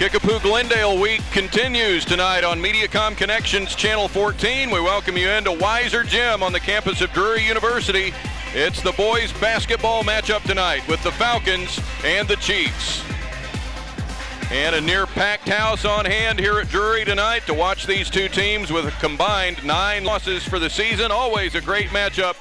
Kickapoo Glendale week continues tonight on Mediacom Connections Channel 14. We welcome you into Weiser Gym on the campus of Drury University. It's the boys basketball matchup tonight with the Falcons and the Chiefs. And a near-packed house on hand here at Drury tonight to watch these two teams with a combined 9 losses for the season. Always a great matchup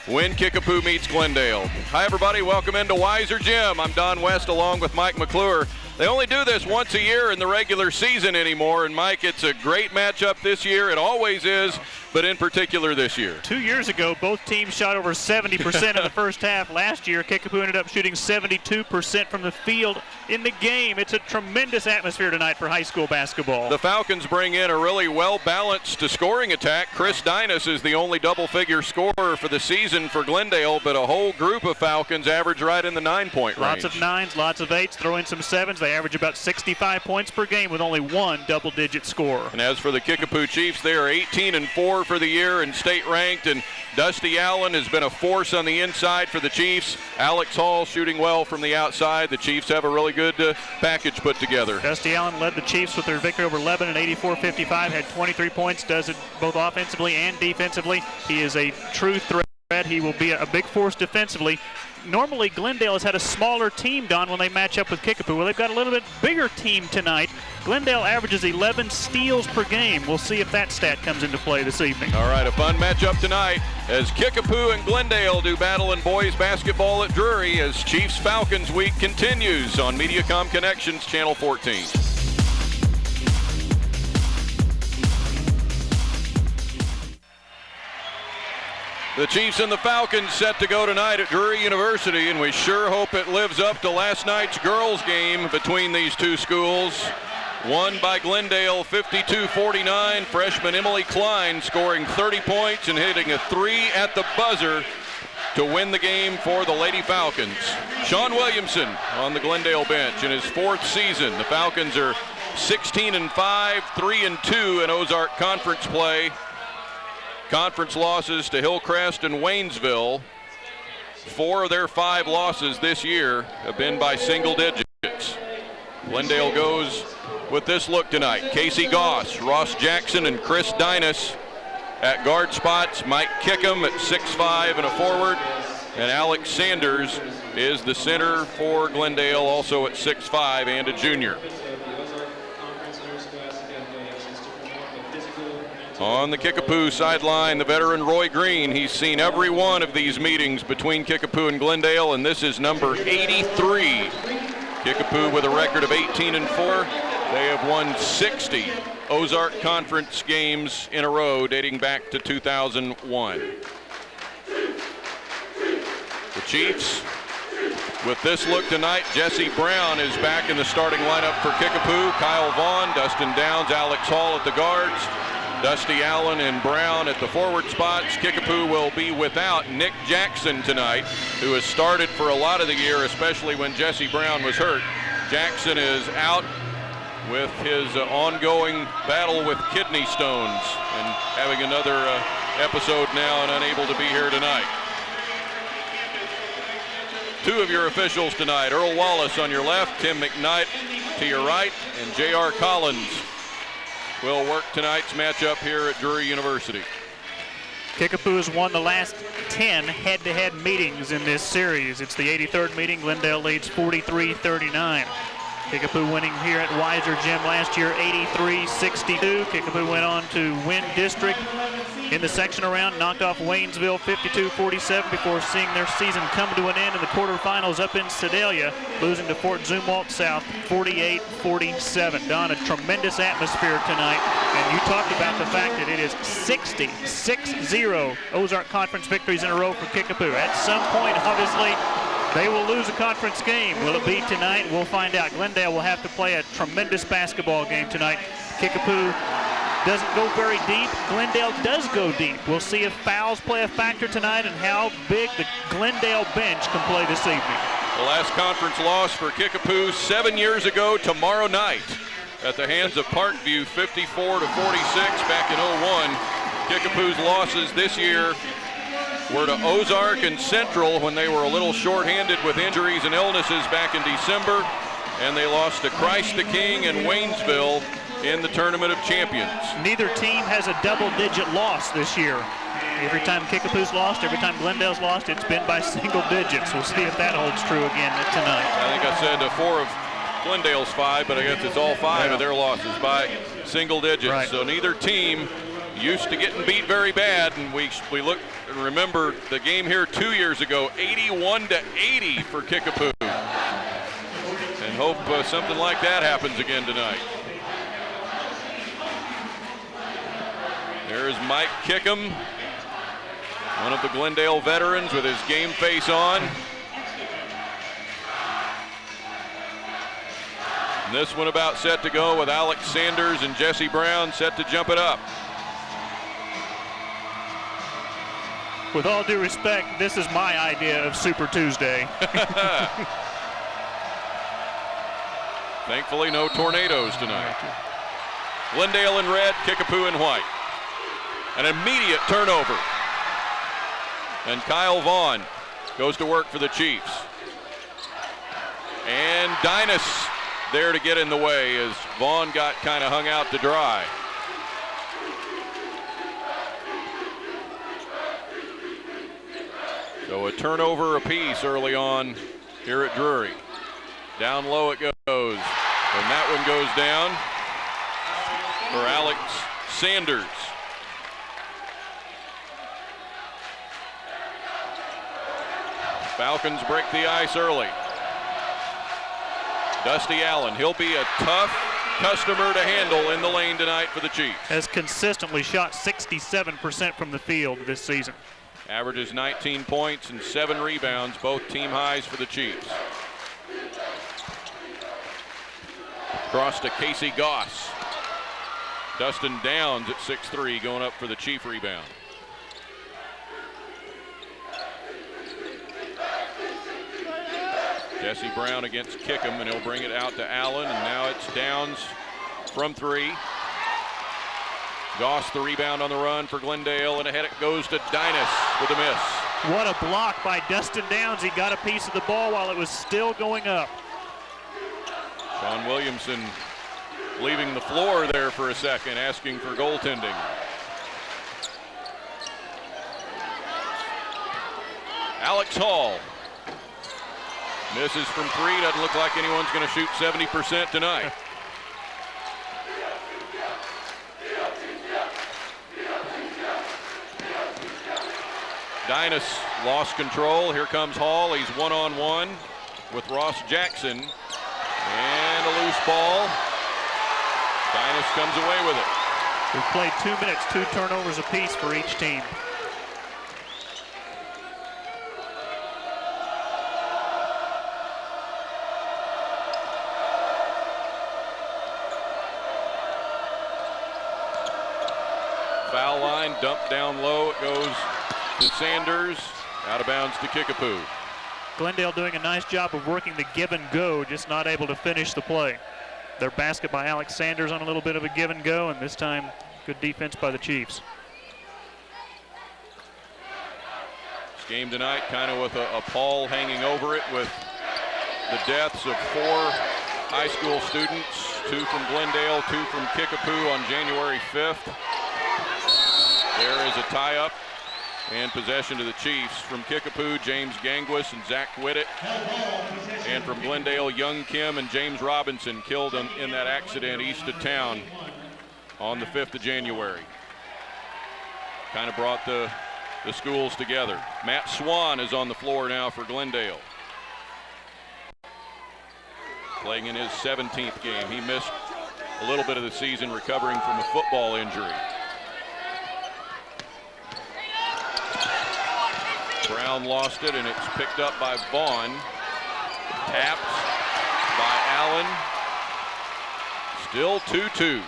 when Kickapoo meets Glendale. Hi everybody, welcome into Weiser Gym. I'm Don West along with Mike McClure. They only do this once a year in the regular season anymore, and Mike, it's a great matchup this year. It always is, but in particular this year. 2 years ago, both teams shot over 70% in the first half. Last year, Kickapoo ended up shooting 72% from the field in the game. It's a tremendous atmosphere tonight for high school basketball. The Falcons bring in a really well-balanced scoring attack. Chris Dinas is the only double-figure scorer for the season for Glendale, but a whole group of Falcons average right in the 9-point range. Lots of 9s, lots of 8s, throw in some 7s. They average about 65 points per game with only one double-digit score. And as for the Kickapoo Chiefs, they are 18-4 for the year and state-ranked, and Dusty Allen has been a force on the inside for the Chiefs. Alex Hall shooting well from the outside. The Chiefs have a really good package put together. Dusty Allen led the Chiefs with their victory over Lebanon, 84-55, had 23 points, does it both offensively and defensively. He is a true threat. He will be a big force defensively. Normally, Glendale has had a smaller team, Don, when they match up with Kickapoo. Well, they've got a little bit bigger team tonight. Glendale averages 11 steals per game. We'll see if that stat comes into play this evening. All right, a fun matchup tonight as Kickapoo and Glendale do battle in boys basketball at Drury as Chiefs-Falcons week continues on Mediacom Connections Channel 14. The Chiefs and the Falcons set to go tonight at Drury University, and we sure hope it lives up to last night's girls' game between these two schools. Won by Glendale 52-49. Freshman Emily Klein scoring 30 points and hitting a 3 at the buzzer to win the game for the Lady Falcons. Sean Williamson on the Glendale bench in his 4th season. The Falcons are 16-5, 3-2 in Ozark Conference play. Conference losses to Hillcrest and Waynesville. 4 of their 5 losses this year have been by single digits. Glendale goes with this look tonight. Casey Goss, Ross Jackson, and Chris Dinas at guard spots. Mike Kickham at 6'5" and a forward. And Alex Sanders is the center for Glendale, also at 6'5" and a junior. On the Kickapoo sideline, the veteran Roy Green. He's seen every one of these meetings between Kickapoo and Glendale, and this is number 83. Kickapoo with a record of 18-4. They have won 60 Ozark Conference games in a row dating back to 2001. The Chiefs, with this look tonight, Jesse Brown is back in the starting lineup for Kickapoo. Kyle Vaughn, Dustin Downs, Alex Hall at the guards. Dusty Allen and Brown at the forward spots. Kickapoo will be without Nick Jackson tonight, who has started for a lot of the year, especially when Jesse Brown was hurt. Jackson is out with his ongoing battle with kidney stones and having another episode now and unable to be here tonight. 2 of your officials tonight, Earl Wallace on your left, Tim McKnight to your right, and J.R. Collins will work tonight's matchup here at Drury University. Kickapoo has won the last 10 head-to-head meetings in this series. It's the 83rd meeting. Glendale leads 43-39. Kickapoo winning here at Weiser Gym last year 83-62. Kickapoo went on to win district in the sectional round, knocked off Waynesville 52-47 before seeing their season come to an end in the quarterfinals up in Sedalia, losing to Fort Zumwalt South 48-47. Don, a tremendous atmosphere tonight, and you talked about the fact that it is 60 Ozark Conference victories in a row for Kickapoo. At some point, obviously, they will lose a conference game. Will it be tonight? We'll find out. Glendale will have to play a tremendous basketball game tonight. Kickapoo doesn't go very deep. Glendale does go deep. We'll see if fouls play a factor tonight and how big the Glendale bench can play this evening. The last conference loss for Kickapoo 7 years ago tomorrow night at the hands of Parkview, 54-46 back in 01. Kickapoo's losses this year were to Ozark and Central when they were a little shorthanded with injuries and illnesses back in December. and they lost to Christ the King and Waynesville in the Tournament of Champions. Neither team has a double-digit loss this year. Every time Kickapoo's lost, every time Glendale's lost, it's been by single digits. We'll see if that holds true again tonight. I think I said 4 of Glendale's 5, but I guess it's all 5 of their losses by single digits. Right. So neither team used to getting beat very bad, and we look and remember the game here 2 years ago, 81-80 for Kickapoo. And hope something like that happens again tonight. There's Mike Kickham, one of the Glendale veterans with his game face on. And this one about set to go with Alex Sanders and Jesse Brown set to jump it up. With all due respect, this is my idea of Super Tuesday. Thankfully, no tornadoes tonight. Glendale in red, Kickapoo in white. An immediate turnover. And Kyle Vaughn goes to work for the Chiefs. And Dynas there to get in the way as Vaughn got kind of hung out to dry. So a turnover apiece early on here at Drury. Down low it goes. And that one goes down for Alex Sanders. Falcons break the ice early. Dusty Allen, he'll be a tough customer to handle in the lane tonight for the Chiefs. Has consistently shot 67% from the field this season. Averages 19 points and 7 rebounds, both team highs for the Chiefs. Cross to Casey Goss. Dustin Downs at 6'3", going up for the Chief rebound. Jesse Brown against Kickham, and he'll bring it out to Allen, and now it's Downs from 3. Goss the rebound on the run for Glendale, and ahead it goes to Dynas with a miss. What a block by Dustin Downs. He got a piece of the ball while it was still going up. Sean Williamson leaving the floor there for a second, asking for goaltending. Alex Hall misses from 3. Doesn't look like anyone's going to shoot 70% tonight. Dynas lost control. Here comes Hall. He's one-on-one with Ross Jackson. And a loose ball. Dynas comes away with it. We've played 2 minutes, 2 turnovers apiece for each team. Foul line, dumped down low. It goes to Sanders. Out of bounds to Kickapoo. Glendale doing a nice job of working the give and go, just not able to finish the play. Their basket by Alex Sanders on a little bit of a give and go, and this time good defense by the Chiefs. This game tonight kind of with a pall hanging over it with the deaths of 4 high school students, 2 from Glendale, 2 from Kickapoo on January 5th. There is a tie-up and possession to the Chiefs. From Kickapoo, James Ganguis and Zach Whittet. And from Glendale, Young Kim and James Robinson killed in that accident east of town on the 5th of January. Kind of brought the schools together. Matt Swan is on the floor now for Glendale. Playing in his 17th game. He missed a little bit of the season recovering from a football injury. Brown lost it, and it's picked up by Vaughn. Tapped by Allen. Still 2-2.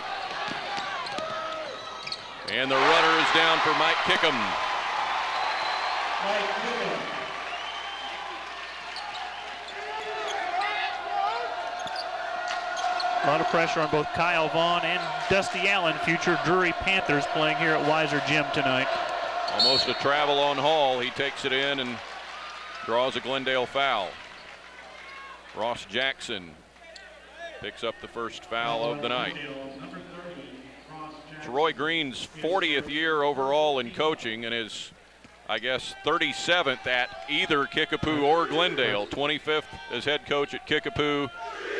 And the runner is down for Mike Kickham. A lot of pressure on both Kyle Vaughn and Dusty Allen, future Drury Panthers, playing here at Weiser Gym tonight. Almost a travel on Hall. He takes it in and draws a Glendale foul. Ross Jackson picks up the first foul of the night. It's Roy Green's 40th year overall in coaching and his, I guess, 37th at either Kickapoo or Glendale. 25th as head coach at Kickapoo.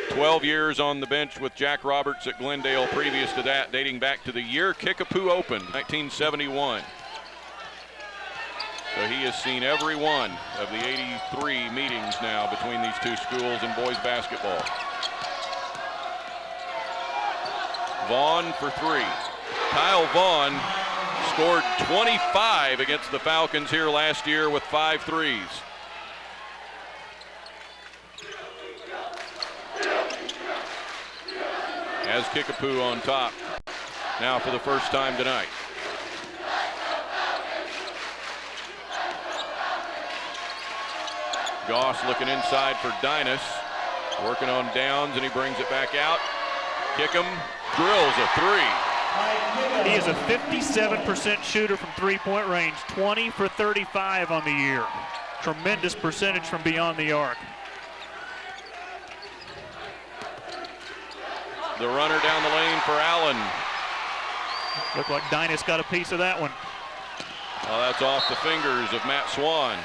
12 years on the bench with Jack Roberts at Glendale previous to that, dating back to the year Kickapoo opened, 1971. So he has seen every one of the 83 meetings now between these two schools in boys basketball. Vaughn for three. Kyle Vaughn scored 25 against the Falcons here last year with 5 threes. As Kickapoo on top now for the first time tonight. Goss looking inside for Dinas, working on Downs, and he brings it back out. Kickham drills a three. He is a 57% shooter from three-point range, 20 for 35 on the year. Tremendous percentage from beyond the arc. The runner down the lane for Allen. Looked like Dinas got a piece of that one. Well, that's off the fingers of Matt Swan.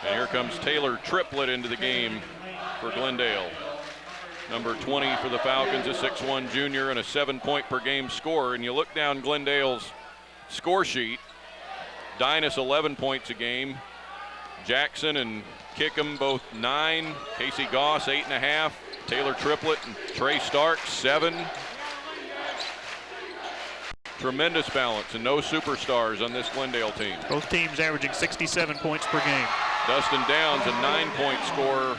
And here comes Taylor Triplett into the game for Glendale. Number 20 for the Falcons, a 6'1 junior and a 7-point per game scorer. And you look down Glendale's score sheet, Dinas 11 points a game. Jackson and Kickham both 9. Casey Goss 8.5. Taylor Triplett and Trey Starks 7. Tremendous balance and no superstars on this Glendale team. Both teams averaging 67 points per game. Dustin Downs, a 9-point scorer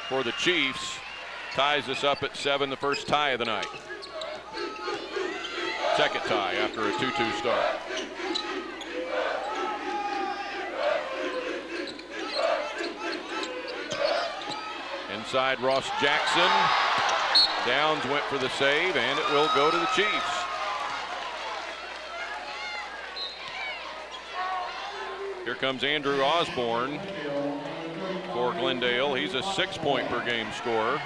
for the Chiefs, ties this up at 7, the first tie of the night. Second tie after a 2-2 start. Inside Ross Jackson. Downs went for the save, and it will go to the Chiefs. Here comes Andrew Osborne for Glendale. He's a 6-point per game scorer.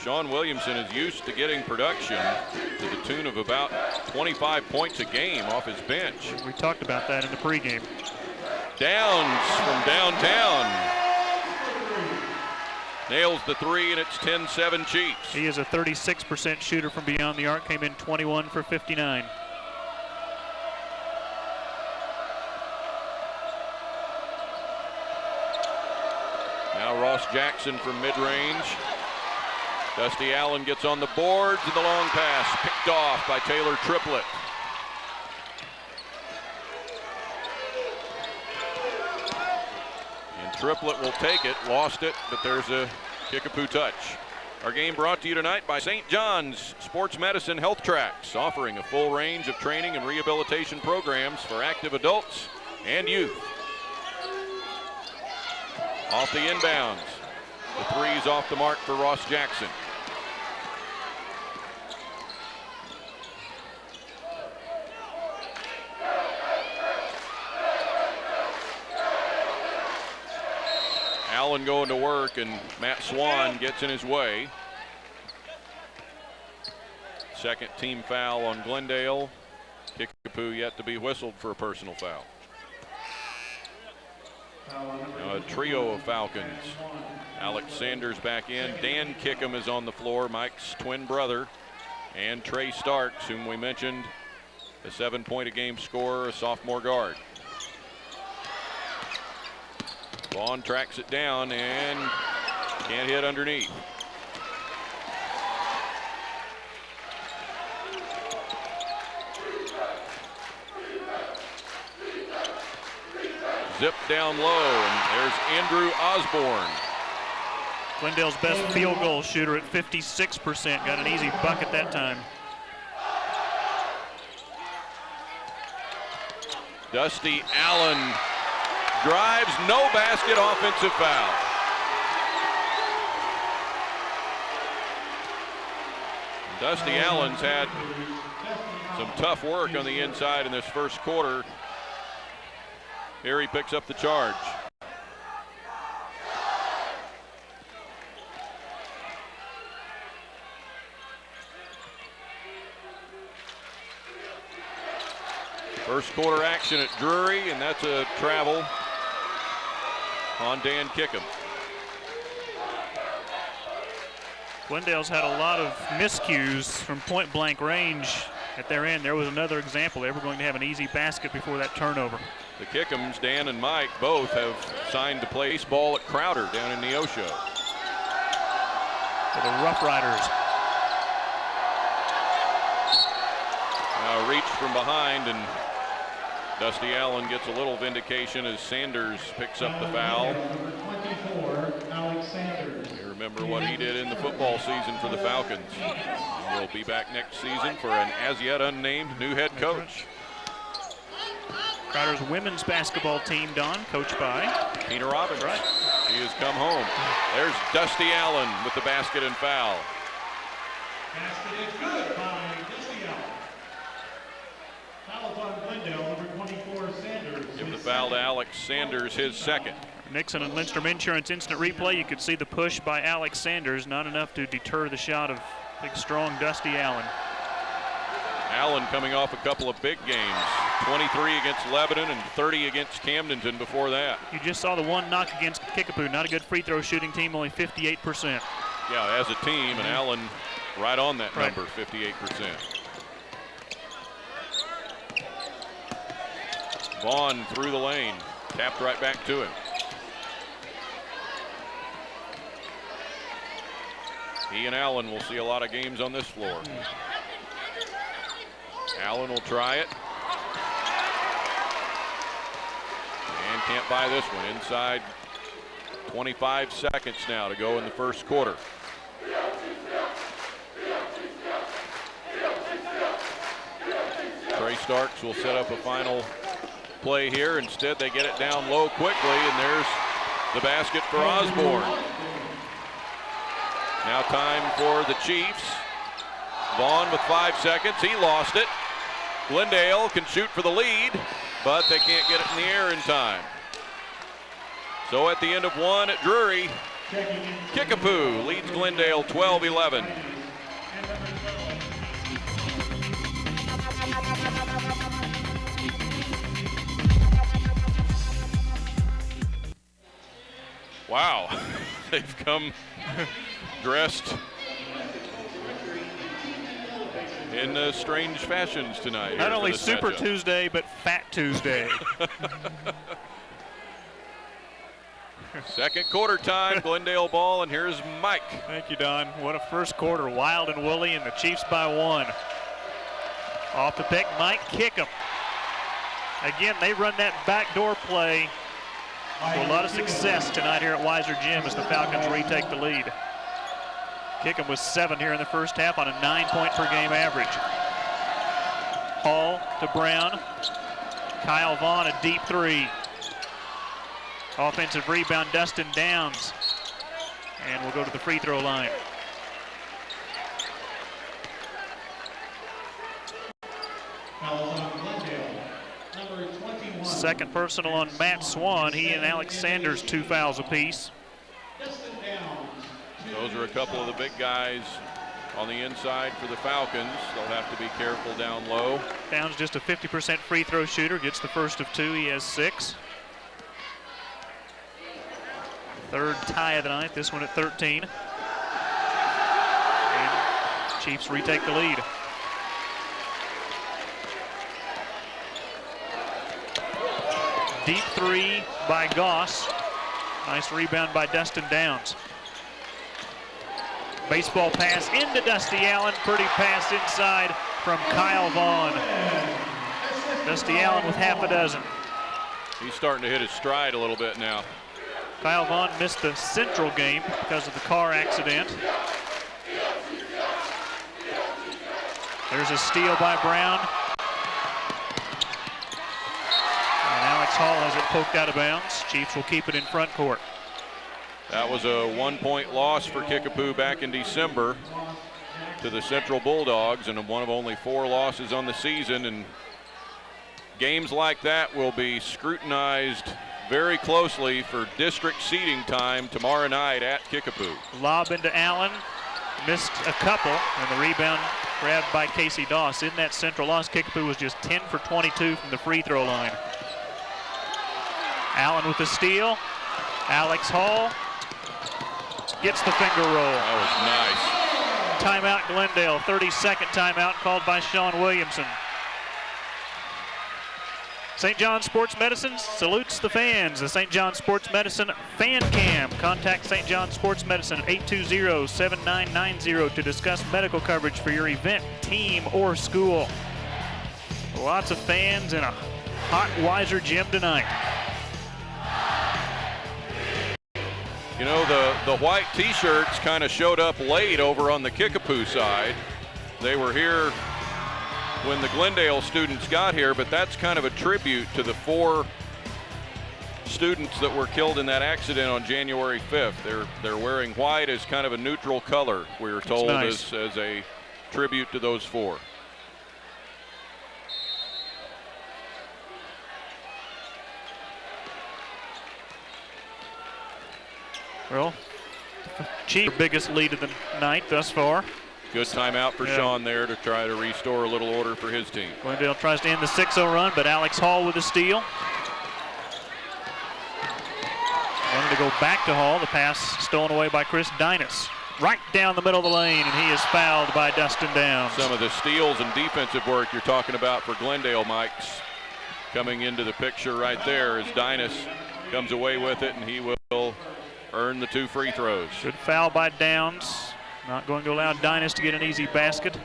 Sean Williamson is used to getting production to the tune of about 25 points a game off his bench. We talked about that in the pregame. Downs from downtown. Nails the three, and it's 10-7 Chiefs. He is a 36% shooter from beyond the arc, came in 21 for 59. Now Ross Jackson from mid-range. Dusty Allen gets on the boards, and the long pass picked off by Taylor Triplett. And Triplett will take it, lost it, but there's a Kickapoo touch. Our game brought to you tonight by St. John's Sports Medicine Health Tracks, offering a full range of training and rehabilitation programs for active adults and youth. Off the inbounds. The three's off the mark for Ross Jackson. Allen going to work, and Matt Swan gets in his way. Second team foul on Glendale. Kickapoo yet to be whistled for a personal foul. Now a trio of Falcons. Alex Sanders back in. Dan Kickham is on the floor, Mike's twin brother. And Trey Starks, whom we mentioned, a 7-point-a-game scorer, a sophomore guard. Vaughn tracks it down and can't hit underneath. Zip down low, and there's Andrew Osborne. Glendale's best field goal shooter at 56%. Got an easy bucket that time. Dusty Allen drives, no basket, offensive foul. Dusty Allen's had some tough work on the inside in this first quarter. Here he picks up the charge. First quarter action at Drury, and that's a travel on Dan Kickham. Glendale's had a lot of miscues from point blank range at their end. There was another example. They were going to have an easy basket before that turnover. The Kickhams, Dan and Mike, both have signed to play baseball at Crowder down in Neosho. For the Rough Riders. Now reach from behind, and Dusty Allen gets a little vindication as Sanders picks up the foul. Number 24, Alex Sanders. You remember what he did in the football season for the Falcons. He'll be back next season for an as yet unnamed new head coach. Crowder's women's basketball team, Don, coached by Tina Robbins. Right. He has come home. There's Dusty Allen with the basket and foul. Basket is good by Dusty Allen. Foul on Glendale, number 24, Sanders. Give the foul to Alex Sanders, his second. Nixon and Lindstrom Insurance instant replay. You could see the push by Alex Sanders, not enough to deter the shot of big, strong Dusty Allen. Allen coming off a couple of big games, 23 against Lebanon and 30 against Camdenton before that. You just saw the one knock against Kickapoo. Not a good free throw shooting team, only 58%. Yeah, as a team, and Allen right on that Right. number, 58%. Vaughn through the lane, tapped right back to him. He and Allen will see a lot of games on this floor. Allen will try it. And can't buy this one. Inside 25 seconds now to go in the first quarter. Trey Starks will set up a final play here. Instead, they get it down low quickly, and there's the basket for Osborne. Now time for the Chiefs. Vaughn with 5 seconds. He lost it. Glendale can shoot for the lead, but they can't get it in the air in time. So at the end of one at Drury, Kickapoo leads Glendale 12-11. Wow, they've come dressed in strange fashions tonight. Not only Super matchup. Tuesday, but Fat Tuesday. Second quarter time, Glendale ball, and here's Mike. Thank you, Don. What a first quarter, wild and woolly, and the Chiefs by 1. Off the pick, Mike Kickham. Again, they run that backdoor play with a lot of success tonight here at Weiser Gym as the Falcons retake the lead. Kickham was 7 here in the first half on a 9-point per game average. Hall to Brown. Kyle Vaughn, a deep 3. Offensive rebound, Dustin Downs. And we'll go to the free throw line. Second personal on Matt Swan. He and Alex Sanders 2 fouls apiece. Those are a couple of the big guys on the inside for the Falcons. They'll have to be careful down low. Downs just a 50% free throw shooter, gets the first of 2. He has 6. Third tie of the night, this one at 13. And Chiefs retake the lead. Deep 3 by Goss. Nice rebound by Dustin Downs. Baseball pass into Dusty Allen. Pretty pass inside from Kyle Vaughn. Dusty Allen with half a dozen. He's starting to hit his stride a little bit now. Kyle Vaughn missed the Central game because of the car accident. There's a steal by Brown. And Alex Hall has it poked out of bounds. Chiefs will keep it in front court. That was a 1-point loss for Kickapoo back in December to the Central Bulldogs, and one of only 4 losses on the season. And games like that will be scrutinized very closely for district seeding time tomorrow night at Kickapoo. Lob into Allen. missed a couple, and the rebound grabbed by Casey Doss. In that central loss, Kickapoo was just 10 for 22 from the free throw line. Allen with the steal. Alex Hall gets the finger roll. That was nice. Timeout Glendale, 32nd timeout called by Sean Williamson. St. John Sports Medicine salutes the fans. The St. John Sports Medicine Fan Cam. Contact St. John Sports Medicine at 820-7990 to discuss medical coverage for your event, team, or school. Lots of fans in a hot Weiser gym tonight. You know, the white t-shirts kind of showed up late over on the Kickapoo side. They were here when the Glendale students got here, but that's kind of a tribute to the 4 students that were killed in that accident on January 5th. They're wearing white as kind of a neutral color, we were told, nice. as a tribute to those 4. Well, Chief, biggest lead of the night thus far. Good timeout for Sean there to try to restore a little order for his team. Glendale tries to end the 6-0 run, but Alex Hall with a steal. Wanted to go back to Hall. The pass stolen away by Chris Dinas. Right down the middle of the lane, and he is fouled by Dustin Downs. Some of the steals and defensive work you're talking about for Glendale, Mike's coming into the picture right there as Dinas comes away with it, and he will earn the 2 free throws. Good foul by Downs. Not going to allow Dinas to get an easy basket.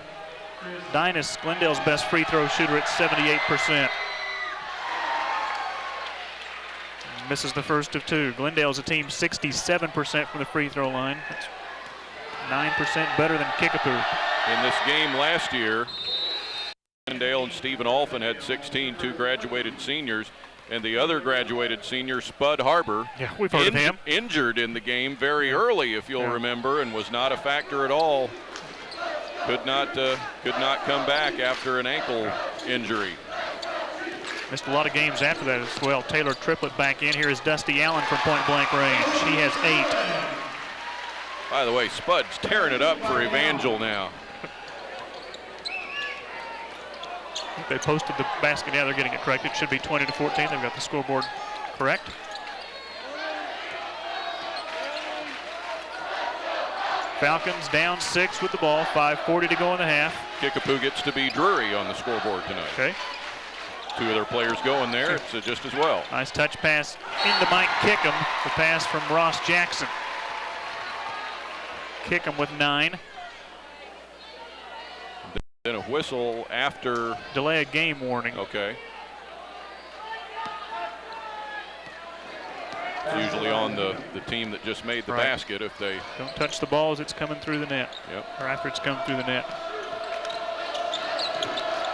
Dinas, Glendale's best free throw shooter at 78%. Misses the first of 2. Glendale's a team 67% from the free throw line. That's 9% better than Kickapoo. In this game last year, Glendale and Stephen Alphin had 16, 2 graduated seniors. And the other graduated senior, Spud Harbor, we've heard of him. Injured in the game very early, if you'll remember, and was not a factor at all. Could not come back after an ankle injury. Missed a lot of games after that as well. Taylor Triplett back in. Here is Dusty Allen from point-blank range. He has 8. By the way, Spud's tearing it up for Evangel now. I think they posted the basket. Now they're getting it correct. It should be 20-14. They've got the scoreboard correct. Falcons down 6 with the ball. 5:40 to go in the half. Kickapoo gets to be Drury on the scoreboard tonight. Okay. 2 of their players going there. It's just as well. Nice touch pass into Mike Kickham. The pass from Ross Jackson. Kickham with 9. Then a whistle after. Delay of game warning. Okay. It's usually on the team that just made the basket if they. Don't touch the ball as it's coming through the net. Yep. Or after it's come through the net.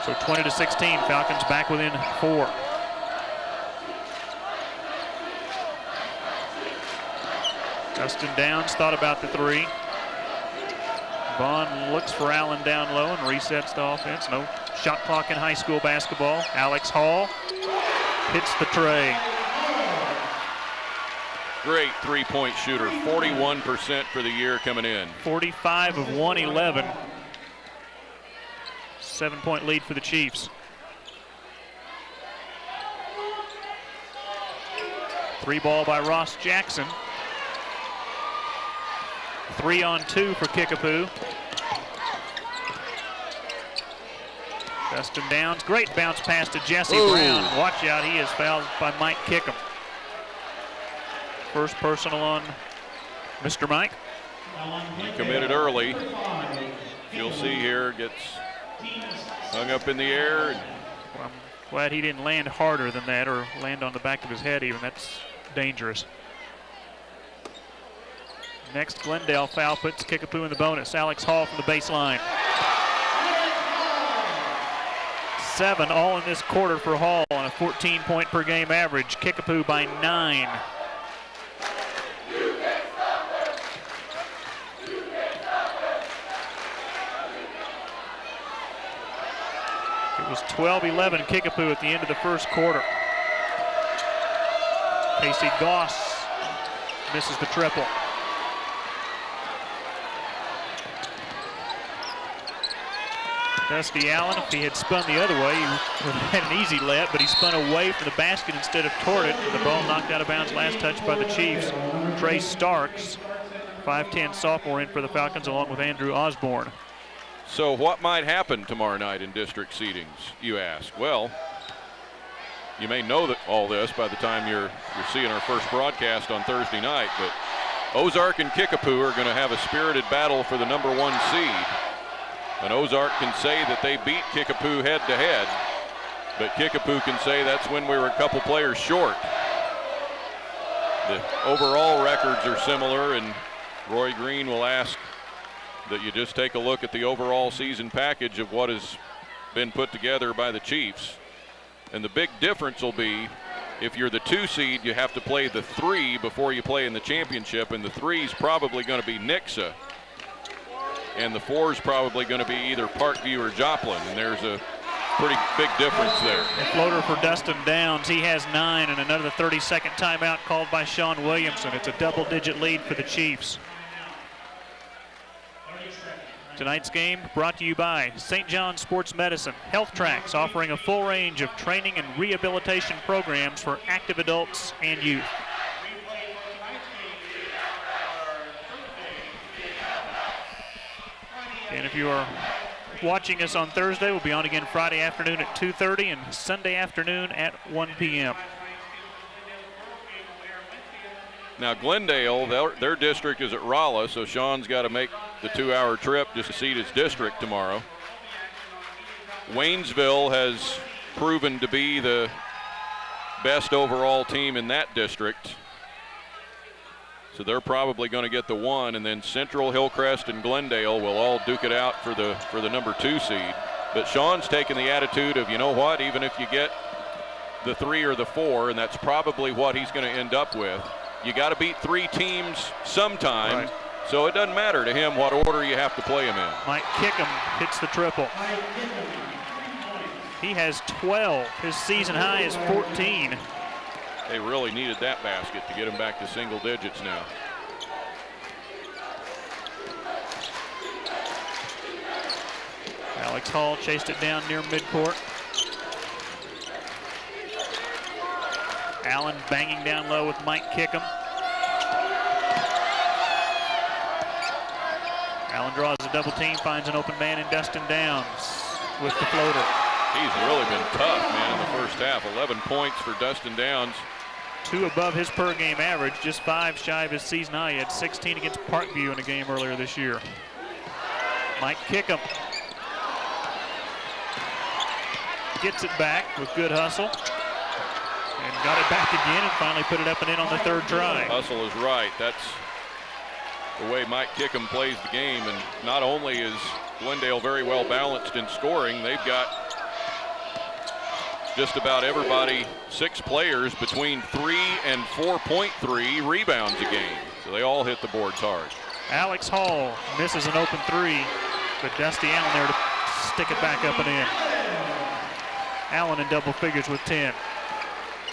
So 20-16, Falcons back within 4. Dustin Downs thought about the 3. Vaughn looks for Allen down low and resets the offense. No shot clock in high school basketball. Alex Hall hits the tray. Great 3-point shooter, 41% for the year coming in. 45 of 111. 7-point lead for the Chiefs. 3 ball by Ross Jackson. 3-on-2 for Kickapoo. Dustin Downs, great bounce pass to Jesse Brown. Watch out, he is fouled by Mike Kickham. First personal on Mr. Mike. He committed early. You'll see here, gets hung up in the air. Well, I'm glad he didn't land harder than that or land on the back of his head even. That's dangerous. Next, Glendale foul puts Kickapoo in the bonus. Alex Hall from the baseline. 7 all in this quarter for Hall on a 14-point per game average. Kickapoo by 9. It was 12-11 Kickapoo at the end of the first quarter. Casey Goss misses the triple. Dusty Allen, if he had spun the other way, he would have had an easy let, but he spun away from the basket instead of toward it. The ball knocked out of bounds last touch by the Chiefs. Trey Starks, 5'10" sophomore, in for the Falcons along with Andrew Osborne. So what might happen tomorrow night in district seedings, you ask? Well, you may know that all this by the time you're seeing our first broadcast on Thursday night, but Ozark and Kickapoo are going to have a spirited battle for the #1 seed. And Ozark can say that they beat Kickapoo head-to-head, but Kickapoo can say that's when we were a couple players short. The overall records are similar, and Roy Green will ask that you just take a look at the overall season package of what has been put together by the Chiefs. And the big difference will be if you're the 2 seed, you have to play the 3 before you play in the championship, and the 3 is probably going to be Nixa. And the 4 is probably going to be either Parkview or Joplin, and there's a pretty big difference there. A floater for Dustin Downs. He has 9, and another 30-second timeout called by Sean Williamson. It's a double-digit lead for the Chiefs. Tonight's game brought to you by St. John Sports Medicine. Health Tracks, offering a full range of training and rehabilitation programs for active adults and youth. And if you are watching us on Thursday, we'll be on again Friday afternoon at 2:30 and Sunday afternoon at 1 p.m. Now Glendale, their district is at Rolla, so Sean's got to make the 2-hour trip just to seed his district tomorrow. Waynesville has proven to be the best overall team in that district, so they're probably going to get the 1, and then Central, Hillcrest, and Glendale will all duke it out for the #2 seed. But Sean's taking the attitude of, you know what, even if you get the 3 or the 4, and that's probably what he's going to end up with, you got to beat 3 teams sometime. Right. So it doesn't matter to him what order you have to play him in. Mike Kickham hits the triple. He has 12. His season high is 14. They really needed that basket to get him back to single digits now. Alex Hall chased it down near midcourt. Allen banging down low with Mike Kickham. Allen draws a double team, finds an open man in Dustin Downs with the floater. He's really been tough, man, in the first half. 11 points for Dustin Downs. 2 above his per game average, just 5 shy of his season high. He had 16 against Parkview in a game earlier this year. Mike Kickham gets it back with good hustle. And got it back again and finally put it up and in on the 3rd try. Hustle is right. That's the way Mike Kickham plays the game. And not only is Glendale very well balanced in scoring, they've got just about everybody, 6 players between 3 and 4.3 rebounds a game. So they all hit the boards hard. Alex Hall misses an open 3, but Dusty Allen there to stick it back up and in. Allen in double figures with 10.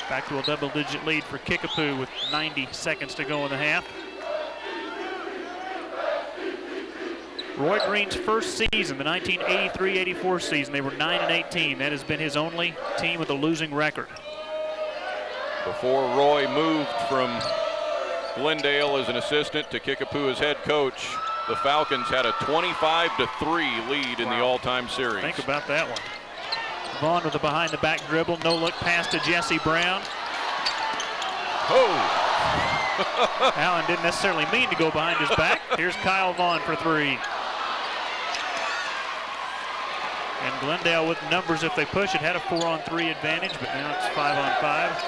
Back to a double-digit lead for Kickapoo with 90 seconds to go in the half. Roy Green's first season, the 1983-84 season, they were 9-18. That has been his only team with a losing record. Before Roy moved from Glendale as an assistant to Kickapoo as head coach, the Falcons had a 25-3 lead in the all-time series. Think about that one. Vaughn with a behind-the-back dribble, no-look pass to Jesse Brown. Oh! Allen didn't necessarily mean to go behind his back. Here's Kyle Vaughn for 3. And Glendale with numbers if they push it, had a 4-on-3 advantage, but now it's 5-on-5.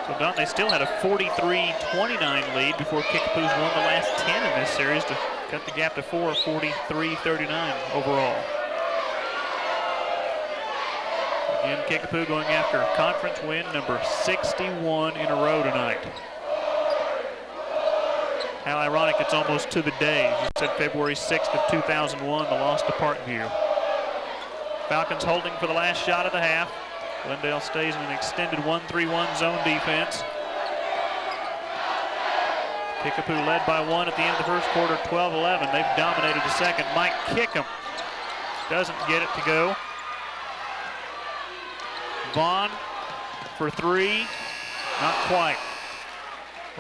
So Don, they still had a 43-29 lead before Kickapoo's won the last 10 in this series to cut the gap to 4, 43-39 overall. Again, Kickapoo going after a conference win number 61 in a row tonight. How ironic it's almost to the day. You said February 6th of 2001, the loss to Parkview. Falcons holding for the last shot of the half. Glendale stays in an extended 1-3-1 zone defense. Kickapoo led by 1 at the end of the first quarter, 12-11. They've dominated the second. Mike Kickham doesn't get it to go. Vaughn for 3, not quite.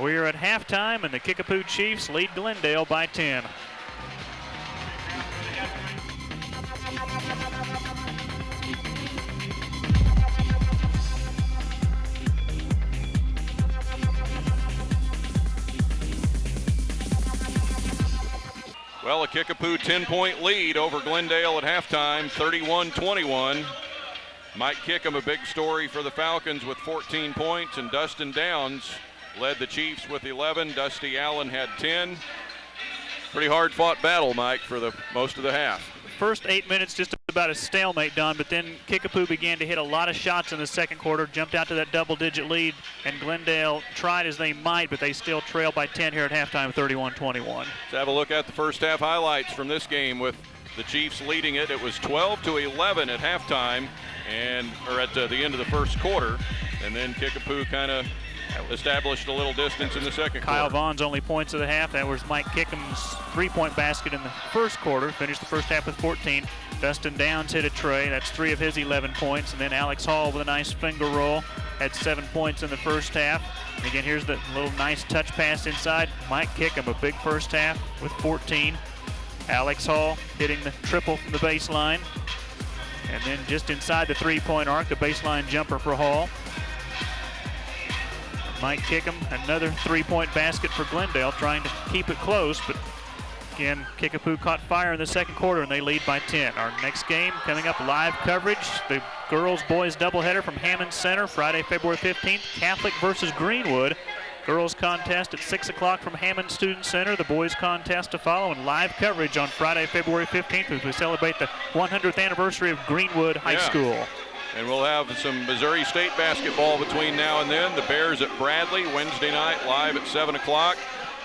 We are at halftime, and the Kickapoo Chiefs lead Glendale by 10. Well, a Kickapoo 10-point lead over Glendale at halftime, 31-21. Mike Kickham, a big story for the Falcons with 14 points, and Dustin Downs led the Chiefs with 11. Dusty Allen had 10. Pretty hard-fought battle, Mike, for the most of the half. First 8 minutes just about a stalemate, Don, but then Kickapoo began to hit a lot of shots in the second quarter, jumped out to that double-digit lead, and Glendale tried as they might, but they still trail by 10 here at halftime, 31-21. Let's have a look at the first half highlights from this game with the Chiefs leading it. It was 12-11 at halftime, or at the end of the first quarter, and then Kickapoo kind of established a little distance in the second quarter. Kyle Vaughn's only points of the half. That was Mike Kickham's three-point basket in the first quarter. Finished the first half with 14. Dustin Downs hit a tray. That's 3 of his 11 points. And then Alex Hall with a nice finger roll. Had 7 points in the first half. And again, here's the little nice touch pass inside. Mike Kickham, a big first half with 14. Alex Hall hitting the triple from the baseline. And then just inside the three-point arc, the baseline jumper for Hall. Mike Kickham, another three-point basket for Glendale, trying to keep it close, but again, Kickapoo caught fire in the second quarter, and they lead by 10. Our next game coming up, live coverage, the girls-boys doubleheader from Hammond Center, Friday, February 15th, Catholic versus Greenwood. Girls contest at 6 o'clock from Hammond Student Center, the boys contest to follow, and live coverage on Friday, February 15th as we celebrate the 100th anniversary of Greenwood High School. And we'll have some Missouri State basketball between now and then. The Bears at Bradley, Wednesday night, live at 7 o'clock.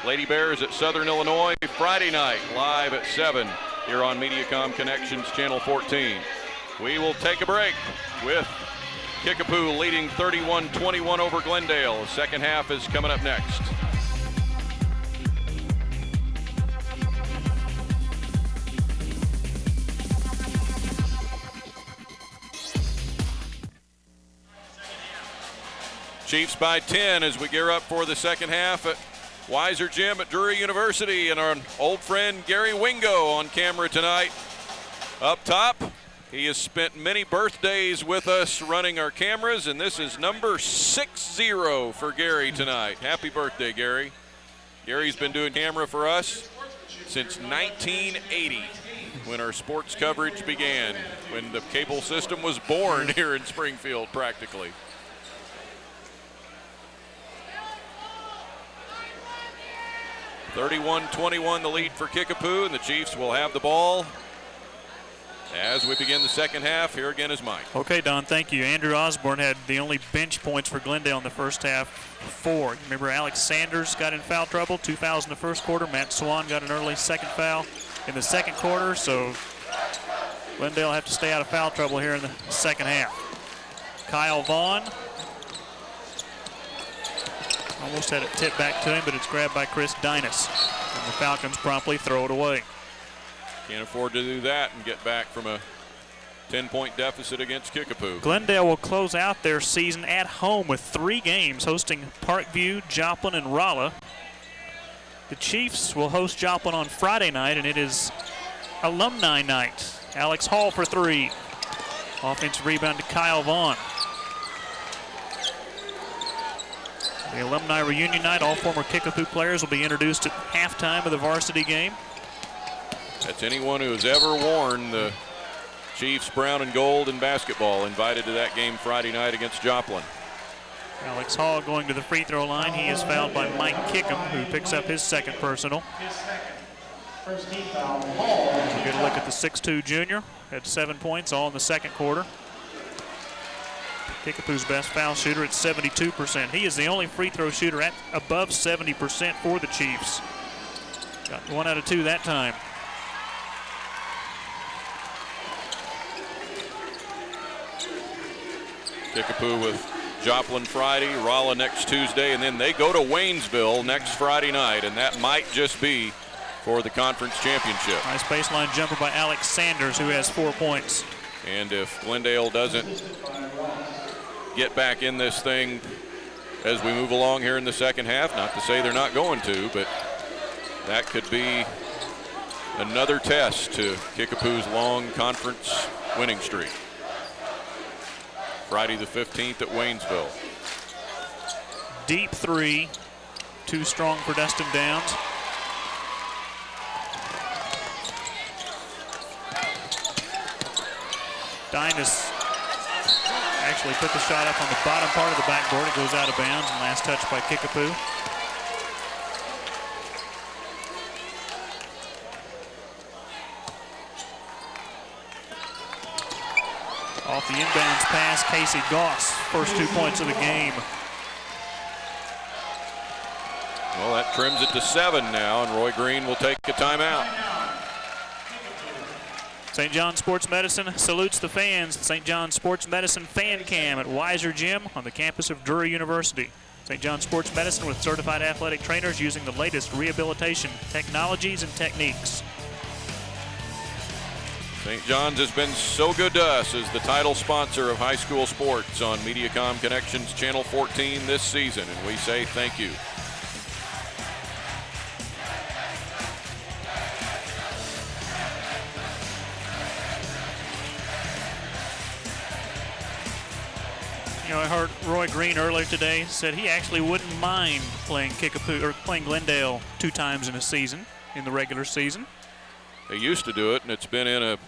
Lady Bears at Southern Illinois, Friday night, live at 7 here on Mediacom Connections, Channel 14. We will take a break with Kickapoo leading 31-21 over Glendale. The second half is coming up next. Chiefs by 10 as we gear up for the second half at Weiser Gym at Drury University, and our old friend Gary Wingo on camera tonight. Up top, he has spent many birthdays with us running our cameras, and this is number 60 for Gary tonight. Happy birthday, Gary. Gary's been doing camera for us since 1980 when our sports coverage began, when the cable system was born here in Springfield practically. 31-21 the lead for Kickapoo, and the Chiefs will have the ball as we begin the second half. Here again is Mike. Okay, Don, thank you. Andrew Osborne had the only bench points for Glendale in the first half, 4. Remember, Alex Sanders got in foul trouble, 2 fouls in the first quarter. Matt Swan got an early second foul in the second quarter, so Glendale will have to stay out of foul trouble here in the second half. Kyle Vaughn. Almost had it tipped back to him, but it's grabbed by Chris Dinas. And the Falcons promptly throw it away. Can't afford to do that and get back from a 10-point deficit against Kickapoo. Glendale will close out their season at home with 3 games, hosting Parkview, Joplin, and Rolla. The Chiefs will host Joplin on Friday night, and it is alumni night. Alex Hall for 3. Offensive rebound to Kyle Vaughn. The alumni reunion night, all former Kickapoo players will be introduced at halftime of the varsity game. That's anyone who has ever worn the Chiefs brown and gold in basketball invited to that game Friday night against Joplin. Alex Hall going to the free throw line. He is fouled by Mike Kickham, who picks up his second personal. First team foul, Hall. We'll get a look at the 6'2 junior. Had 7 points all in the second quarter. Kickapoo's best foul shooter at 72%. He is the only free throw shooter at above 70% for the Chiefs. Got 1 out of 2 that time. Kickapoo with Joplin Friday, Rolla next Tuesday, and then they go to Waynesville next Friday night, and that might just be for the conference championship. Nice baseline jumper by Alex Sanders, who has 4 points. And if Glendale doesn't get back in this thing as we move along here in the second half, not to say they're not going to, but that could be another test to Kickapoo's long conference winning streak. Friday the 15th at Waynesville. Deep three, too strong for Dustin Downs. Dynas actually put the shot up on the bottom part of the backboard. It goes out of bounds, and last touch by Kickapoo. Off the inbounds pass, Casey Goss, first 2 points of the game. Well, that trims it to 7 now, and Roy Green will take a timeout. St. John Sports Medicine salutes the fans. St. John Sports Medicine Fan Cam at Weiser Gym on the campus of Drury University. St. John Sports Medicine with certified athletic trainers using the latest rehabilitation technologies and techniques. St. John's has been so good to us as the title sponsor of high school sports on Mediacom Connections Channel 14 this season, and we say thank you. You know, I heard Roy Green earlier today said he actually wouldn't mind playing Kickapoo or playing Glendale 2 times in a season in the regular season. They used to do it, and it's been in a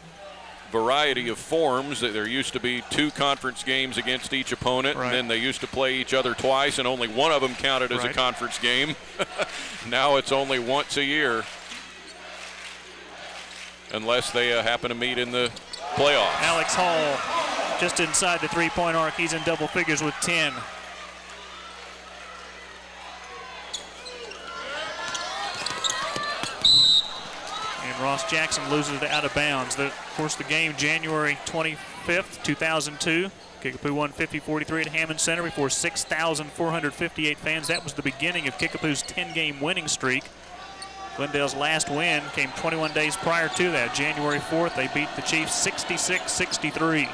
variety of forms. There used to be 2 conference games against each opponent, right. And then they used to play each other twice, and only one of them counted as a conference game. Now it's only once a year, unless they happen to meet in the playoffs. Alex Hall just inside the 3-point arc. He's in double figures with 10. And Ross Jackson loses it out of bounds. Of course, the game January 25th, 2002. Kickapoo won 50-43 at Hammond Center before 6,458 fans. That was the beginning of Kickapoo's 10-game winning streak. Glendale's last win came 21 days prior to that. January 4th, they beat the Chiefs 66-63.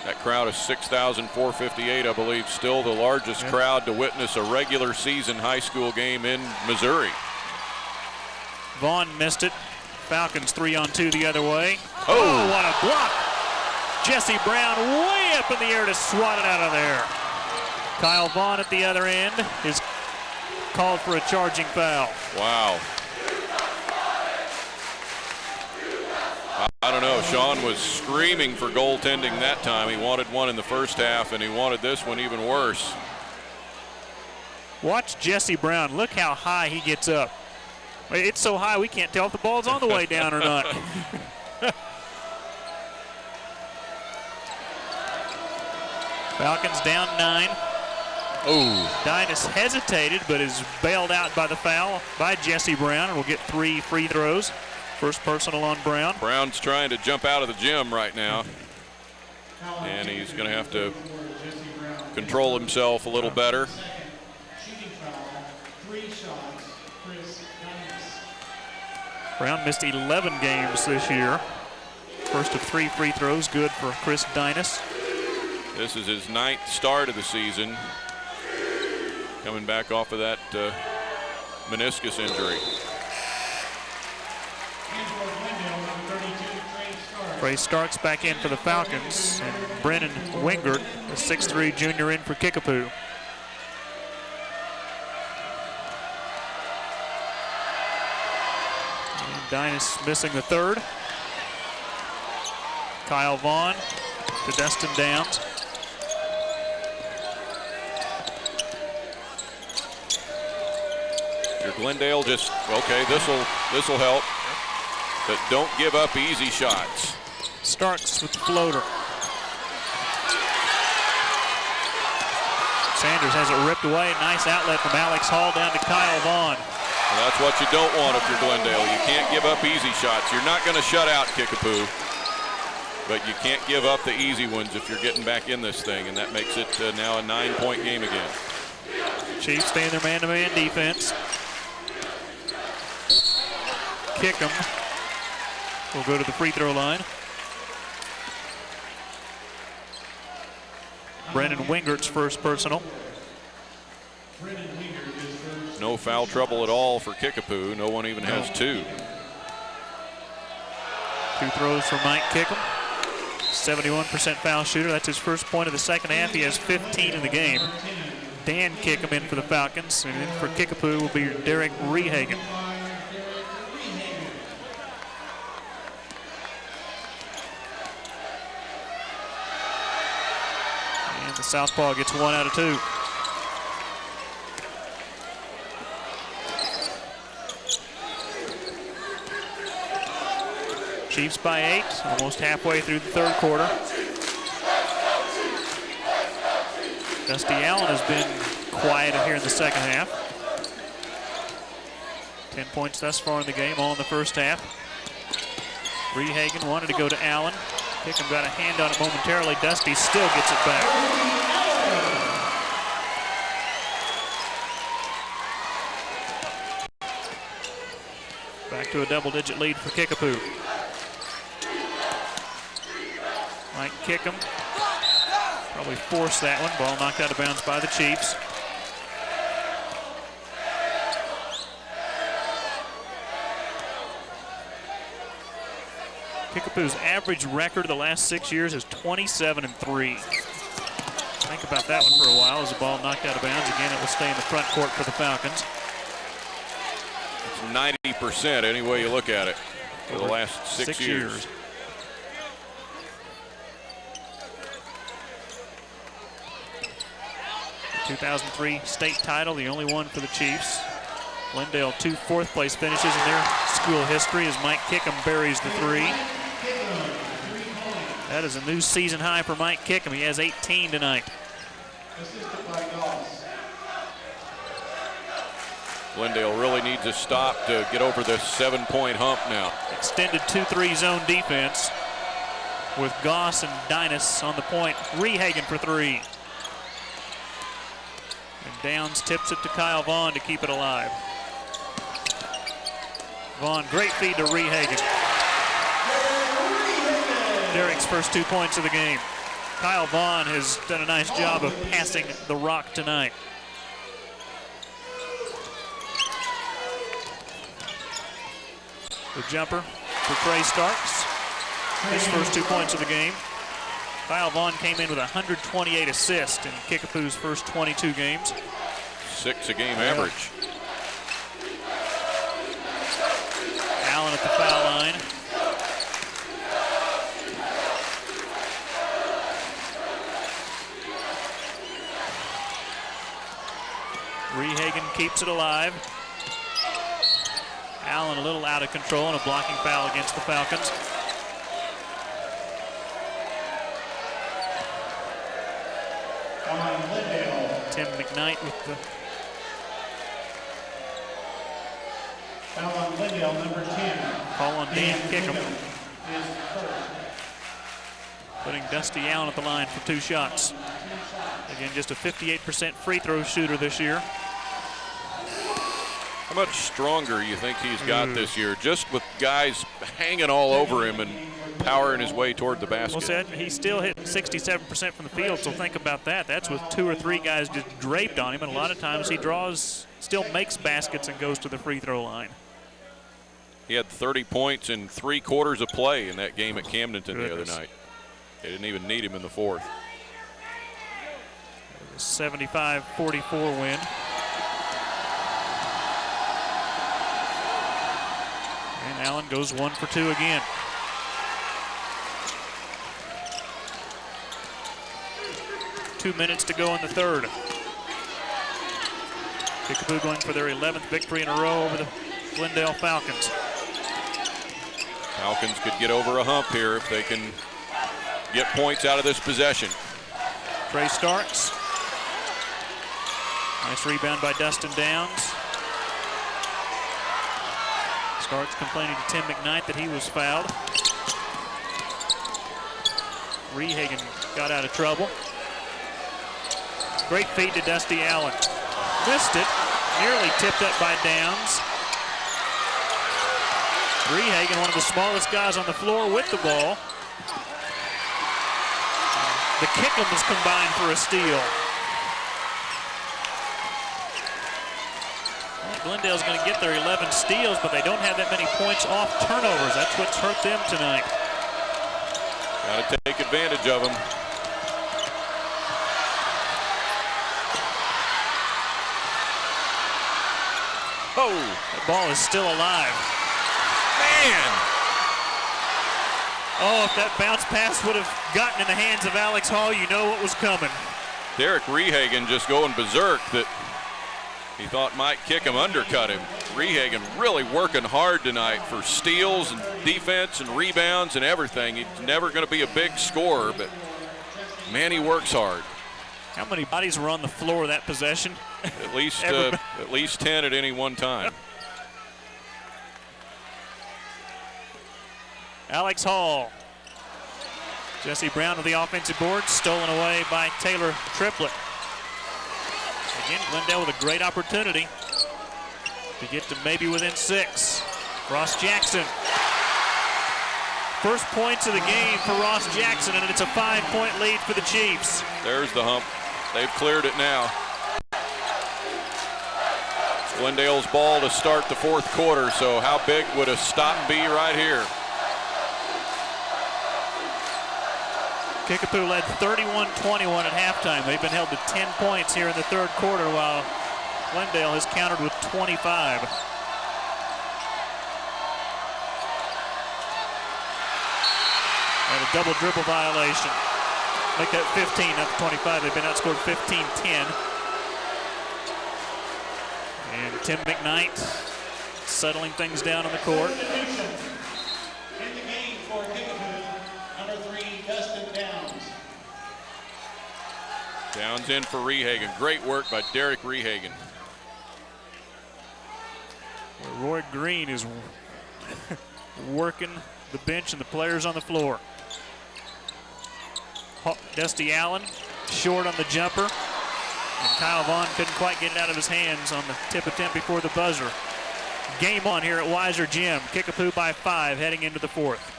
That crowd of 6,458, I believe, still the largest crowd to witness a regular season high school game in Missouri. Vaughn missed it. Falcons 3-on-2 the other way. Oh, what a block. Jesse Brown way up in the air to swat it out of there. Kyle Vaughn at the other end is called for a charging foul. Wow. I don't know. Sean was screaming for goaltending that time. He wanted one in the first half, and he wanted this one even worse. Watch Jesse Brown. Look how high he gets up. It's so high we can't tell if the ball's on the way down or not. Falcons down 9. Oh. Dynas hesitated but is bailed out by the foul by Jesse Brown and will get 3 free throws. First personal on Brown. Brown's trying to jump out of the gym right now, and he's going to have to control himself a little better. Brown missed 11 games this year. First of 3 free throws, good for Chris Dynas. This is his 9th start of the season, coming back off of that meniscus injury. Trey Starks back in for the Falcons, and Brennan Wingert, a 6'3" junior, in for Kickapoo. Dynas missing the 3rd. Kyle Vaughn to Dustin Downs. Your Glendale just, okay, this'll help, but don't give up easy shots. Starks with the floater. Sanders has it ripped away. Nice outlet from Alex Hall down to Kyle Vaughn. Well, that's what you don't want if you're Glendale. You can't give up easy shots. You're not going to shut out Kickapoo. But you can't give up the easy ones if you're getting back in this thing, and that makes it now a 9-point game again. Chiefs stay in their man-to-man defense. Kickham will go to the free throw line. Brennan Wingert's first personal. No foul trouble at all for Kickapoo. No one even has two. Two throws for Mike Kickham. 71% foul shooter. That's his first point of the second half. He has 15 in the game. Dan Kickham in for the Falcons, and in for Kickapoo will be Derek Rehagen. And the southpaw gets 1 out of 2. Chiefs by 8, almost halfway through the third quarter. Dusty Allen has been quiet here in the second half. 10 points thus far in the game, all in the first half. Rehagen wanted to go to Allen. Kickham got a hand on it momentarily. Dusty still gets it back. Back to a double-digit lead for Kickapoo. Mike Kickham probably forced that one. Ball knocked out of bounds by the Chiefs. Kickapoo's average record of the last 6 years is 27-3. Think about that one for a while as the ball knocked out of bounds. Again, it will stay in the front court for the Falcons. It's 90% any way you look at it for the last six years. 2003 state title, the only one for the Chiefs. Glendale, 2 fourth-place finishes in their school history as Mike Kickham buries the 3. That is a new season high for Mike Kickham. He has 18 tonight. Glendale really needs a stop to get over this 7-point hump now. Extended 2-3 zone defense with Goss and Dinas on the point. Rehagen for 3. And Downs tips it to Kyle Vaughn to keep it alive. Vaughn, great feed to Rehagen. Derek's first 2 points of the game. Kyle Vaughn has done a nice job of passing the rock tonight. The jumper for Trey Starks. His first 2 points of the game. Kyle Vaughn came in with 128 assists in Kickapoo's first 22 games. 6 a game average. Allen at the foul line. Rehagen keeps it alive. Allen a little out of control and a blocking foul against the Falcons. Tim McKnight with the foul on Glendale, number 10. call on Dan Kickham. Putting Dusty Allen at the line for 2 shots. Again, just a 58% free throw shooter this year. How much stronger you think he's got this year, just with guys hanging all over him and powering his way toward the basket? Well said, he's still hitting 67% from the field, so think about that. That's with 2 or 3 guys just draped on him, and a lot of times he still makes baskets and goes to the free throw line. He had 30 points in 3 quarters of play in that game at Camdenton the other night. They didn't even need him in the 4th. 75-44 win. And Allen goes 1 for 2 again. Two minutes to go in the third. Kickapoo going for their 11th victory in a row over the Glendale Falcons. Falcons could get over a hump here if they can get points out of this possession. Trey Starks. Nice rebound by Dustin Downs. Starks complaining to Tim McKnight that he was fouled. Rehagen got out of trouble. Great feed to Dusty Allen. Missed it. Nearly tipped up by Downs. Rehagen, one of the smallest guys on the floor with the ball. The Kickapoo combined for a steal. Well, Glendale's going to get their 11 steals, but they don't have that many points off turnovers. That's what's hurt them tonight. Got to take advantage of them. Oh, the ball is still alive. Man! Oh, if that bounce pass would have gotten in the hands of Alex Hall, you know what was coming. Derek Rehagen just going berserk that he thought Mike Kickapoo undercut him. Rehagen really working hard tonight for steals and defense and rebounds and everything. He's never going to be a big scorer, but man, he works hard. How many bodies were on the floor that possession? At least 10 at any one time. Alex Hall. Jesse Brown with the offensive board, stolen away by Taylor Triplett. Again, Glendale with a great opportunity to get to maybe within 6. Ross Jackson. First points of the game for Ross Jackson, and it's a 5-point lead for the Chiefs. There's the hump. They've cleared it now. It's Glendale's ball to start the fourth quarter, so how big would a stop be right here? Kickapoo led 31-21 at halftime. They've been held to 10 points here in the third quarter, while Glendale has countered with 25. And a double dribble violation. Make that 15, not 25. They've been outscored 15-10. And Tim McKnight settling things down on the court. In the game for Kickapoo, number 3, Dustin Downs. Downs in for Rehagen. Great work by Derek Rehagen. Roy Green is working the bench and the players on the floor. Dusty Allen short on the jumper, and Kyle Vaughn couldn't quite get it out of his hands on the tip attempt before the buzzer. Game on here at Weiser Gym. Kickapoo by 5 heading into the fourth.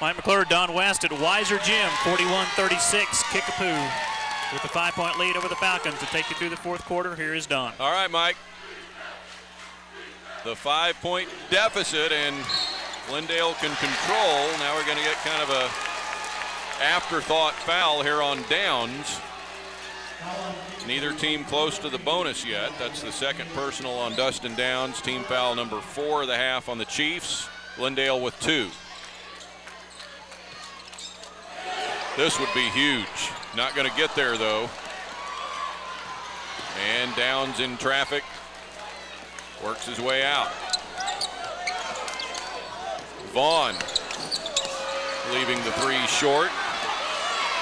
Mike McClure, Don West at Weiser Gym, 41-36, Kickapoo with a 5-point lead over the Falcons. To take you through the fourth quarter, here is Don. All right, Mike. The 5-point deficit, and Glendale can control. Now we're going to get kind of a afterthought foul here on Downs. Neither team close to the bonus yet. That's the second personal on Dustin Downs. Team foul number 4 of the half on the Chiefs. Glendale with 2. This would be huge. Not going to get there, though. And Downs in traffic. Works his way out. Vaughn leaving the 3 short.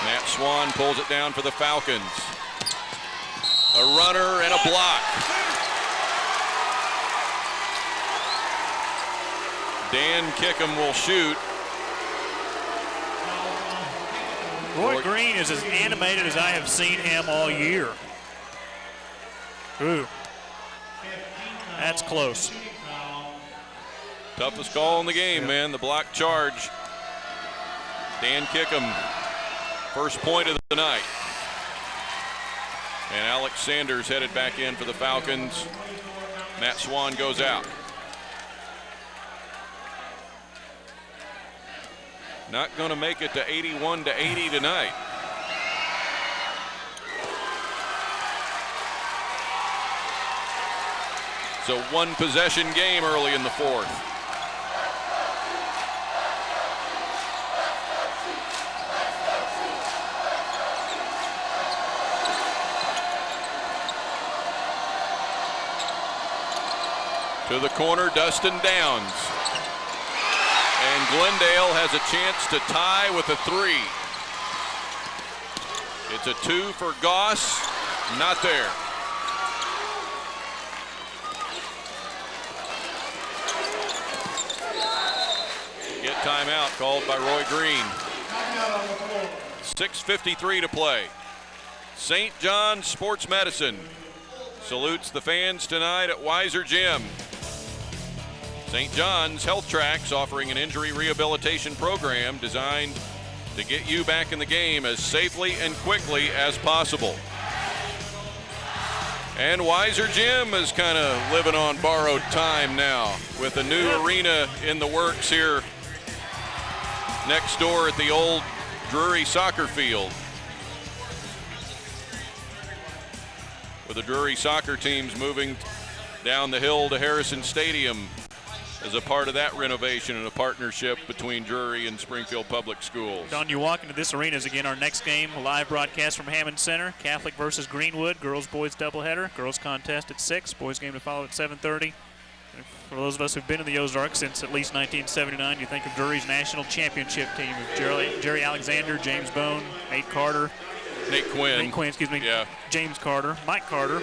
Matt Swan pulls it down for the Falcons. A runner and a block. Dan Kickapoo will shoot. Roy Green is as animated as I have seen him all year. Ooh. That's close. Toughest call in the game, man. The block charge. Dan Kickapoo, first point of the night. And Alex Sanders headed back in for the Falcons. Matt Swan goes out. Not going to make it to 81-80 tonight. It's a 1-possession game early in the fourth. To the corner, Dustin Downs. And Glendale has a chance to tie with a 3. It's a 2 for Goss Not there. Get timeout called by Roy Green. 6:53 to play. St. John's Sports Medicine salutes the fans tonight at Weiser Gym. St. John's Health Tracks offering an injury rehabilitation program designed to get you back in the game as safely and quickly as possible. And Weiser Gym is kind of living on borrowed time now with a new arena in the works here next door at the old Drury soccer field. With the Drury soccer teams moving down the hill to Harrison Stadium as a part of that renovation and a partnership between Drury and Springfield Public Schools. Don, you walk into this arena is again our next game, a live broadcast from Hammond Center. Catholic versus Greenwood, girls-boys doubleheader. Girls contest at 6, boys game to follow at 7:30. For those of us who've been in the Ozarks since at least 1979, you think of Drury's national championship team of Jerry Alexander, James Bone, Nate Quinn, excuse me, yeah. James Carter, Mike Carter.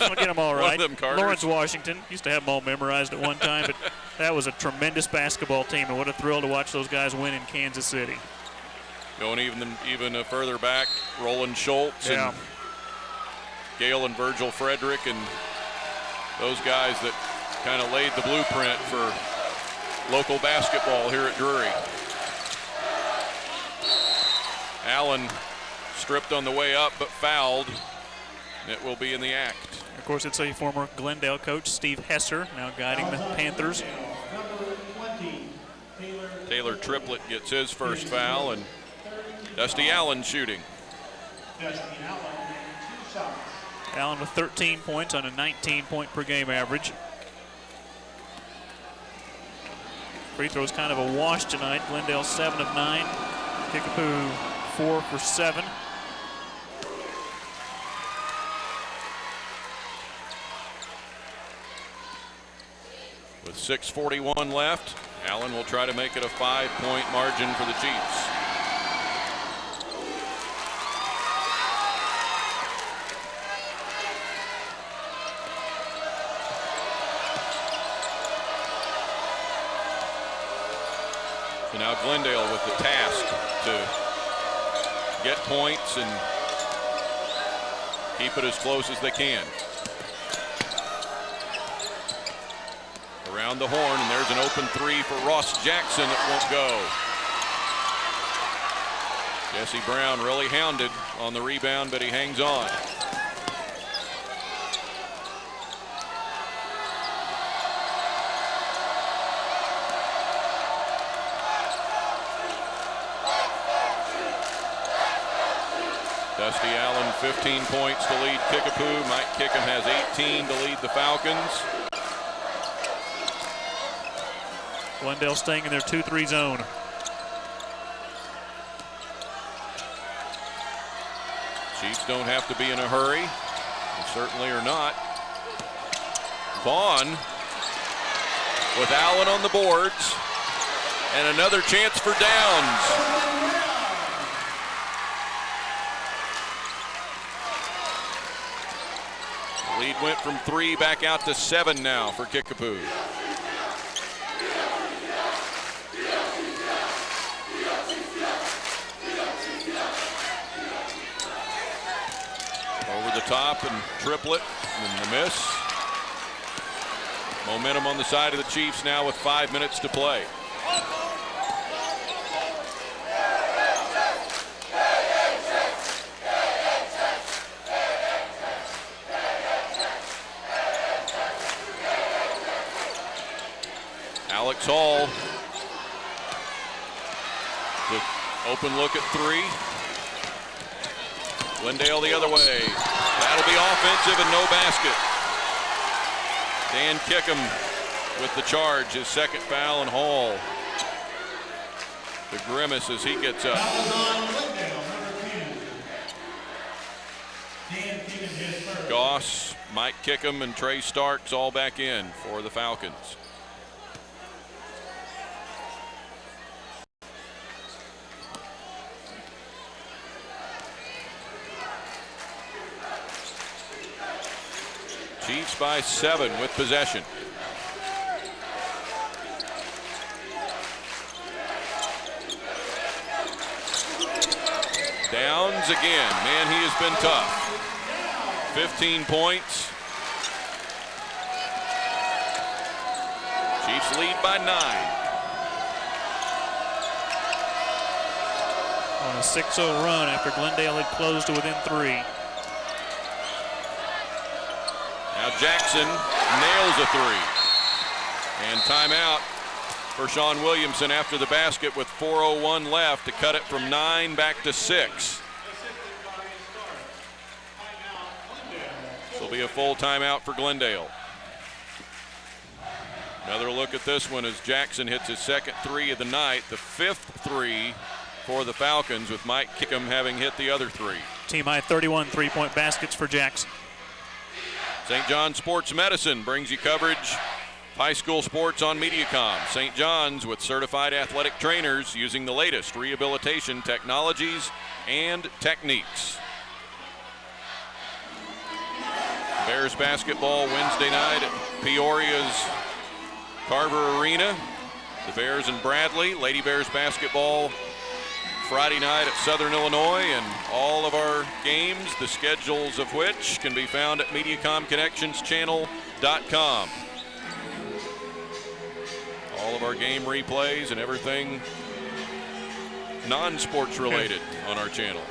I'll get them all right. One of them Carters. Lawrence Washington. Used to have them all memorized at one time, but that was a tremendous basketball team, and what a thrill to watch those guys win in Kansas City. Going even further back, Roland Schultz and Gail and Virgil Frederick and those guys that kind of laid the blueprint for local basketball here at Drury. Allen stripped on the way up but fouled. It will be in the act. Of course, it's a former Glendale coach, Steve Hesser, now guiding the Panthers. Taylor Triplett gets his first foul, and Dusty Allen shooting. Allen with 13 points on a 19-point per game average. Free throws kind of a wash tonight. Glendale 7 of 9. Kickapoo 4 for 7. With 6:41 left, Allen will try to make it a 5-point margin for the Chiefs. So now Glendale with the task to get points and keep it as close as they can. Around the horn, and there's an open three for Ross Jackson that won't go. Jesse Brown really hounded on the rebound, but he hangs on. Dusty Allen, 15 points to lead Kickapoo. Mike Kickham has 18 to lead the Falcons. Glendale staying in their 2-3 zone. Chiefs don't have to be in a hurry. They certainly are not. Vaughn with Allen on the boards. And another chance for Downs. The lead went from 3 back out to 7 now for Kickapoo. Over the top and Triplett and the miss. Momentum on the side of the Chiefs now with 5 minutes to play. Alex Hall. The open look at 3. Glendale the other way. That'll be offensive and no basket. Dan Kickham with the charge, his second foul, and Hall. The grimace as he gets up. Goss, Mike Kickham, and Trey Starks all back in for the Falcons. Chiefs by 7 with possession. Downs again. Man, he has been tough. 15 points. Chiefs lead by 9. On a 6-0 run after Glendale had closed to within 3. Now Jackson nails a 3. And timeout for Sean Williamson after the basket with 4:01 left to cut it from 9 back to 6. This will be a full timeout for Glendale. Another look at this one as Jackson hits his second 3 of the night, the 5th 3 for the Falcons, with Mike Kickham having hit the other 3. Team high 31 3-point baskets for Jackson. St. John's Sports Medicine brings you coverage high school sports on Mediacom. St. John's with certified athletic trainers using the latest rehabilitation technologies and techniques. Bears basketball Wednesday night at Peoria's Carver Arena. The Bears and Bradley. Lady Bears basketball Friday night at Southern Illinois, and all of our games, the schedules of which can be found at MediacomConnectionsChannel.com. All of our game replays and everything non-sports related on our channel.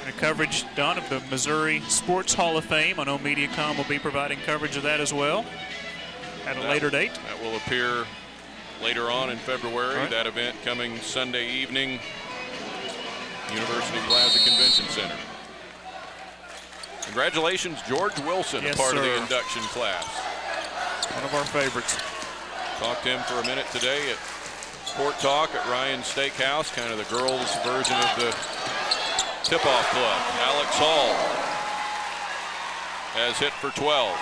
And coverage done of the Missouri Sports Hall of Fame. I know Mediacom will be providing coverage of that as well at a later date. That will appear later on in February. Right. That event coming Sunday evening, University Plaza Convention Center. Congratulations, George Wilson, yes, a part sir. of the induction class. One of our favorites. Talked to him for a minute today at Court Talk at Ryan's Steakhouse, kind of the girls' version of the tip-off club. Alex Hall has hit for 12.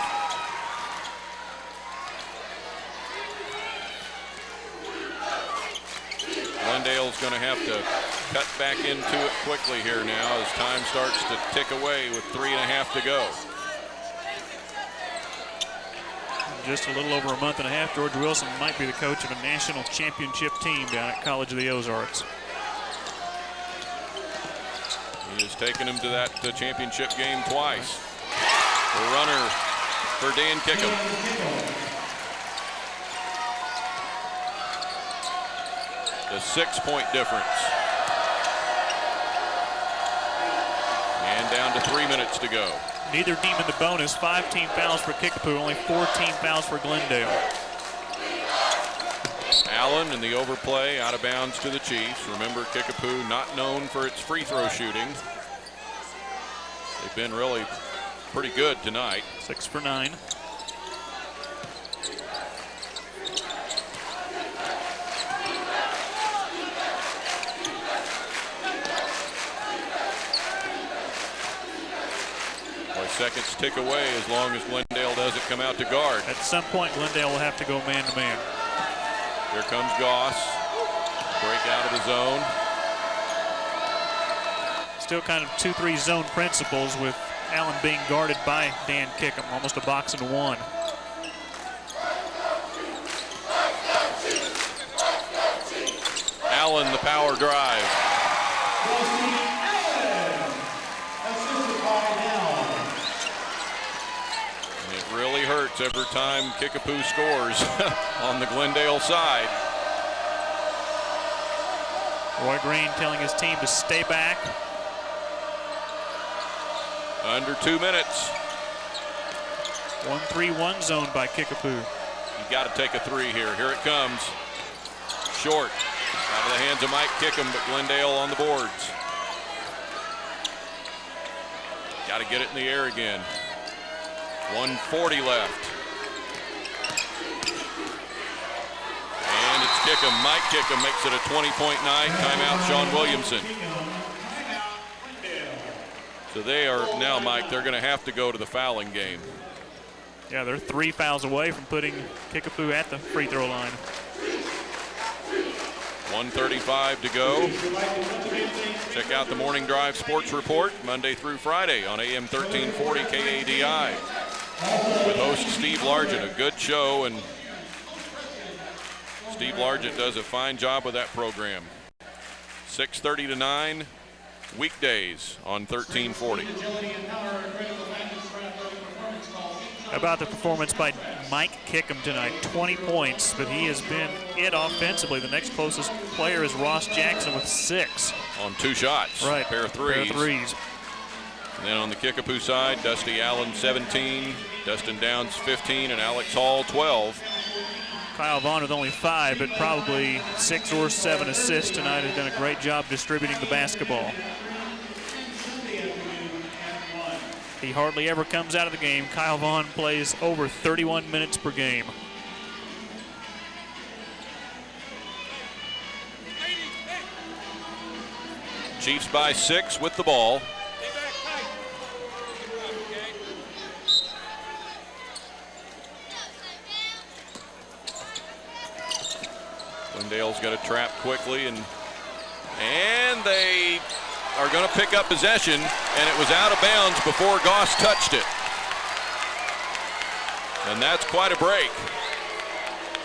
Glendale's going to have to cut back into it quickly here now as time starts to tick away with 3.5 to go. Just a little over a month and a half, George Wilson might be the coach of a national championship team down at College of the Ozarks. He has taken him to that championship game twice. The runner for Dan Kickham. The 6-point difference. And down to 3 minutes to go. Neither team in the bonus. 5 team fouls for Kickapoo, only 4 team fouls for Glendale. Allen in the overplay, out of bounds to the Chiefs. Remember, Kickapoo not known for its free throw shooting. They've been really pretty good tonight. 6 for 9. Seconds tick away as long as Glendale doesn't come out to guard. At some point, Glendale will have to go man-to-man. Here comes Goss. Break out of the zone. Still kind of 2-3 zone principles with Allen being guarded by Dan Kickham. Almost a box and one. Allen, the power drive. Really hurts every time Kickapoo scores on the Glendale side. Roy Green telling his team to stay back. Under 2 minutes. 1-3-1 zone by Kickapoo. You got to take a 3 here. Here it comes. Short. Out of the hands of Mike Kickham, but Glendale on the boards. Got to get it in the air again. 1:40 left. And it's Kickham. Mike Kickham makes it a 20-point night. Timeout, Sean Williamson. So they are now, Mike, they're going to have to go to the fouling game. Yeah, they're 3 fouls away from putting Kickapoo at the free throw line. 1:35 to go. Check out the Morning Drive Sports Report Monday through Friday on AM 1340 KADI. with host Steve Largent. A good show, and Steve Largent does a fine job with that program. 6:30 to 9 weekdays on 1340. About the performance by Mike Kickapoo tonight, 20 points, but he has been it offensively. The next closest player is Ross Jackson with 6. On 2 shots, right? Pair of threes. And then on the Kickapoo side, Dusty Allen 17, Dustin Downs 15, and Alex Hall 12. Kyle Vaughn with only 5, but probably 6 or 7 assists tonight. Has done a great job distributing the basketball. He hardly ever comes out of the game. Kyle Vaughn plays over 31 minutes per game. Chiefs by 6 with the ball. Glendale's got to trap quickly, and they are going to pick up possession, and it was out of bounds before Goss touched it. And that's quite a break.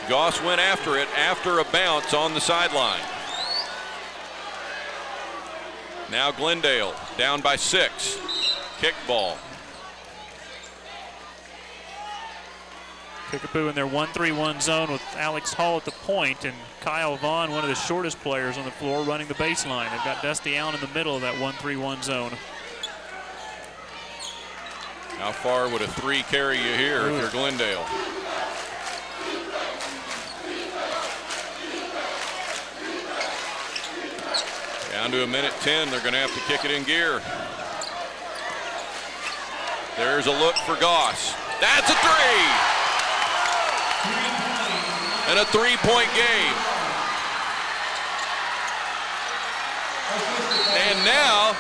Goss went after it after a bounce on the sideline. Now Glendale down by 6. Kick ball. Kickapoo in their 1-3-1 zone with Alex Hall at the point, and Kyle Vaughn, one of the shortest players on the floor, running the baseline. They've got Dusty Allen in the middle of that 1-3-1 zone. How far would a 3 carry you here if you're Glendale? Down to 1:10, they're going to have to kick it in gear. There's a look for Goss. That's a 3! And a 3-point game. And now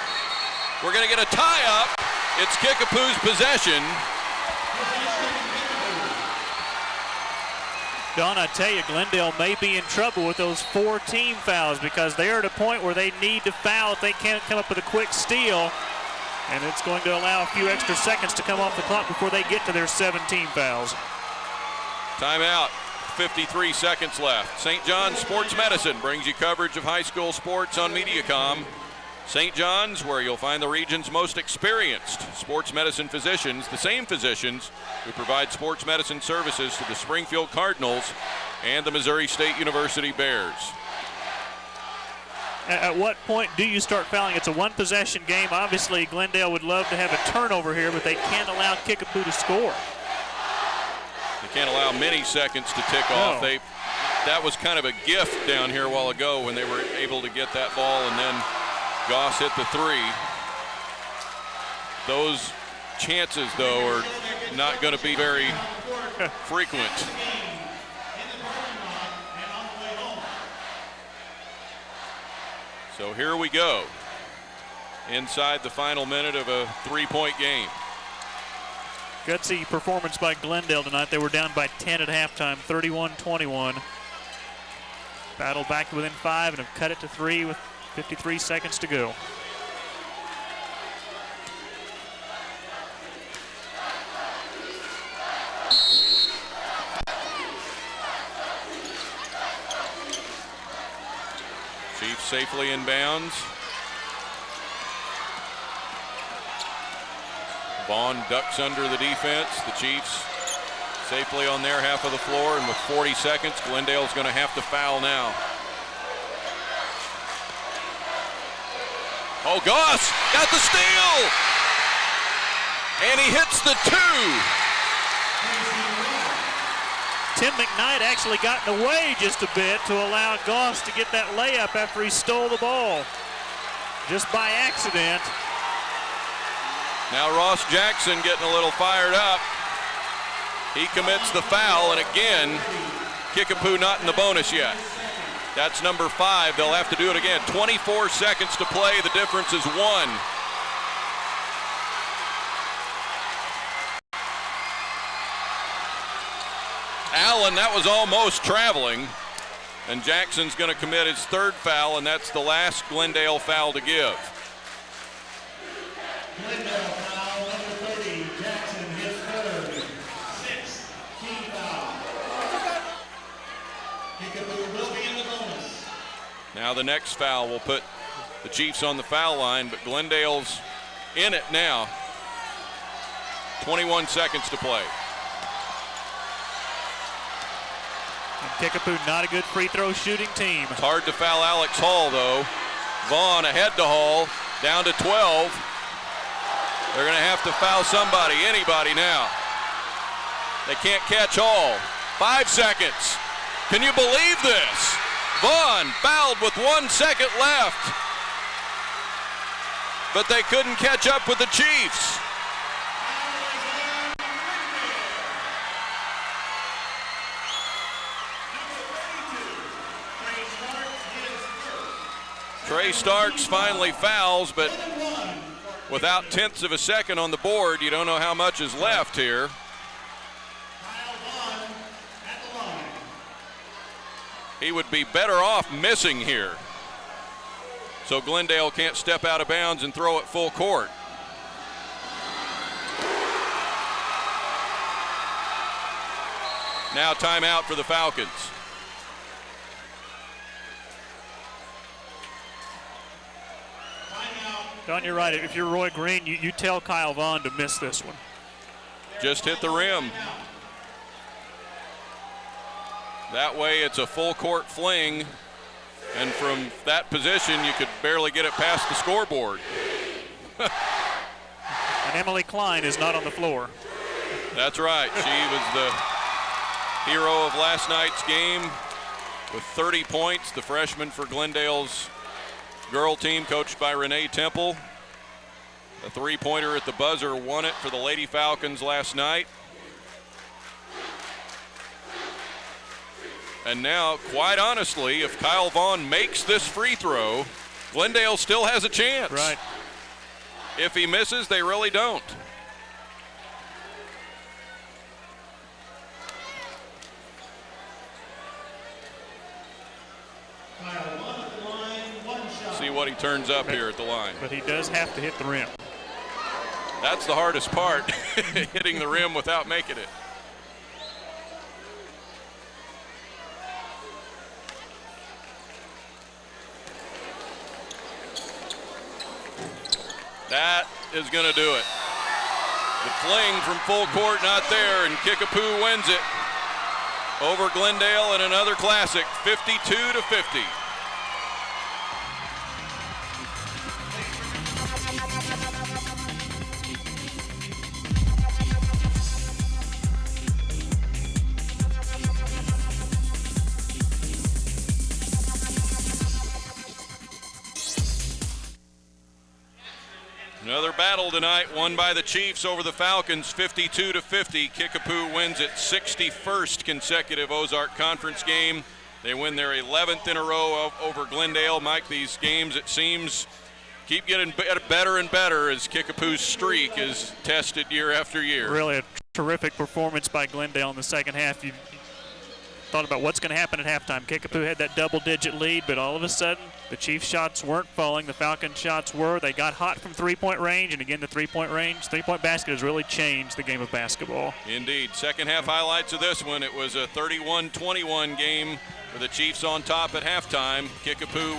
we're going to get a tie-up. It's Kickapoo's possession. Don, I tell you, Glendale may be in trouble with those 4 team fouls because they're at a point where they need to foul if they can't come up with a quick steal. And it's going to allow a few extra seconds to come off the clock before they get to their 17 fouls. Timeout. 53 seconds left. St. John's Sports Medicine brings you coverage of high school sports on Mediacom. St. John's, where you'll find the region's most experienced sports medicine physicians, the same physicians who provide sports medicine services to the Springfield Cardinals and the Missouri State University Bears. At what point do you start fouling? It's a 1-possession game. Obviously, Glendale would love to have a turnover here, but they can't allow Kickapoo to score. They can't allow many seconds to tick off. That was kind of a gift down here a while ago when they were able to get that ball, and then Goss hit the 3. Those chances, though, are not going to be very frequent. So here we go, inside the final minute of a 3-point game. Gutsy performance by Glendale tonight. They were down by 10 at halftime, 31-21. Battled back to within 5 and have cut it to 3 with 53 seconds to go. Chiefs safely in bounds. Vaughn ducks under the defense. The Chiefs safely on their half of the floor, and with 40 seconds, Glendale's going to have to foul now. Oh, Goss got the steal! And he hits the 2. Tim McKnight actually got in the way just a bit to allow Goss to get that layup after he stole the ball. Just by accident. Now Ross Jackson getting a little fired up. He commits the foul, and again, Kickapoo not in the bonus yet. That's number 5. They'll have to do it again. 24 seconds to play. The difference is 1. Allen, that was almost traveling. And Jackson's going to commit his 3rd foul, and that's the last Glendale foul to give. Glendale foul, number 30, Jackson, his 3rd. Now the next foul will put the Chiefs on the foul line, but Glendale's in it now. 21 seconds to play. And Kickapoo not a good free throw shooting team. It's hard to foul Alex Hall, though. Vaughn ahead to Hall, down to 12. They're going to have to foul somebody, anybody now. They can't catch Hall. 5 seconds. Can you believe this? Vaughn fouled with 1 second left. But they couldn't catch up with the Chiefs. Trey Starks finally fouls, but without tenths of a second on the board, you don't know how much is left here. He would be better off missing here. So Glendale can't step out of bounds and throw it full court. Now timeout for the Falcons. Don, you're right. If you're Roy Green, you tell Kyle Vaughn to miss this one. Just hit the rim. That way it's a full court fling, and from that position you could barely get it past the scoreboard. And Emily Klein is not on the floor. That's right. She was the hero of last night's game with 30 points, the freshman for Glendale's girl team coached by Renee Temple. A three-pointer at the buzzer won it for the Lady Falcons last night. And now, quite honestly, if Kyle Vaughn makes this free throw, Glendale still has a chance. Right. If he misses, they really don't. See what he turns up here at the line. But he does have to hit the rim. That's the hardest part, hitting the rim without making it. That is going to do it. The fling from full court not there, and Kickapoo wins it over Glendale in another classic, 52-50. Another battle tonight, won by the Chiefs over the Falcons, 52-50. Kickapoo wins its 61st consecutive Ozark Conference game. They win their 11th in a row over Glendale. Mike, these games, it seems, keep getting better and better as Kickapoo's streak is tested year after year. Really a terrific performance by Glendale in the second half. You thought about what's going to happen at halftime. Kickapoo had that double-digit lead, but all of a sudden, the Chiefs' shots weren't falling. The Falcons' shots were. They got hot from three-point range, and again, the three-point basket has really changed the game of basketball. Indeed. Second half highlights of this one. It was a 31-21 game with the Chiefs on top at halftime. Kickapoo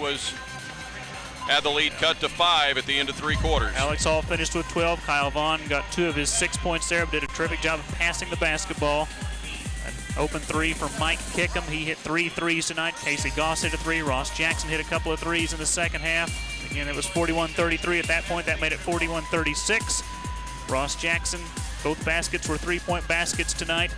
had the lead cut to 5 at the end of three quarters. Alex Hall finished with 12. Kyle Vaughn got 2 of his 6 points there, but did a terrific job of passing the basketball. Open three from Mike Kickham. He hit 3 threes tonight. Casey Goss hit a 3. Ross Jackson hit a couple of threes in the second half. Again, it was 41-33 at that point. That made it 41-36. Ross Jackson, both baskets were three-point baskets tonight.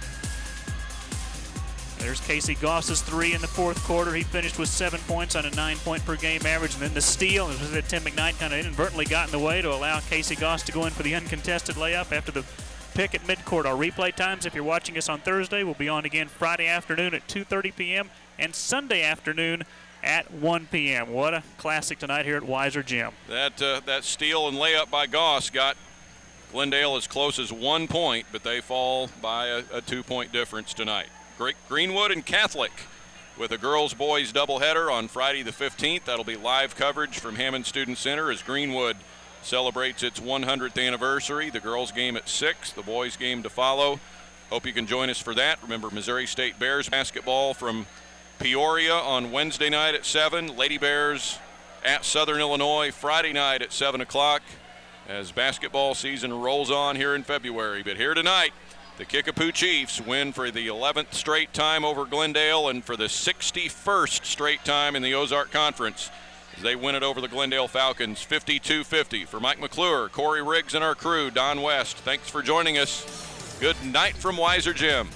There's Casey Goss's 3 in the fourth quarter. He finished with 7 points on a 9-point-per-game average. And then the steal, it was that Tim McKnight kind of inadvertently got in the way to allow Casey Goss to go in for the uncontested layup after the pick at midcourt. Our replay times, if you're watching us on Thursday, will be on again Friday afternoon at 2:30 p.m. and Sunday afternoon at 1 p.m. What a classic tonight here at Weiser Gym. That steal and layup by Goss got Glendale as close as 1 point, but they fall by a 2-point difference tonight. Greenwood and Catholic with a girls-boys doubleheader on Friday the 15th. That'll be live coverage from Hammond Student Center as Greenwood celebrates its 100th anniversary. The girls game at 6, the boys game to follow. Hope you can join us for that. Remember, Missouri State Bears basketball from Peoria on Wednesday night at 7. Lady Bears at Southern Illinois Friday night at 7 o'clock as basketball season rolls on here in February. But here tonight, the Kickapoo Chiefs win for the 11th straight time over Glendale and for the 61st straight time in the Ozark Conference as they win it over the Glendale Falcons 52-50. For Mike McClure, Corey Riggs, and our crew, Don West, thanks for joining us. Good night from Weiser Gym.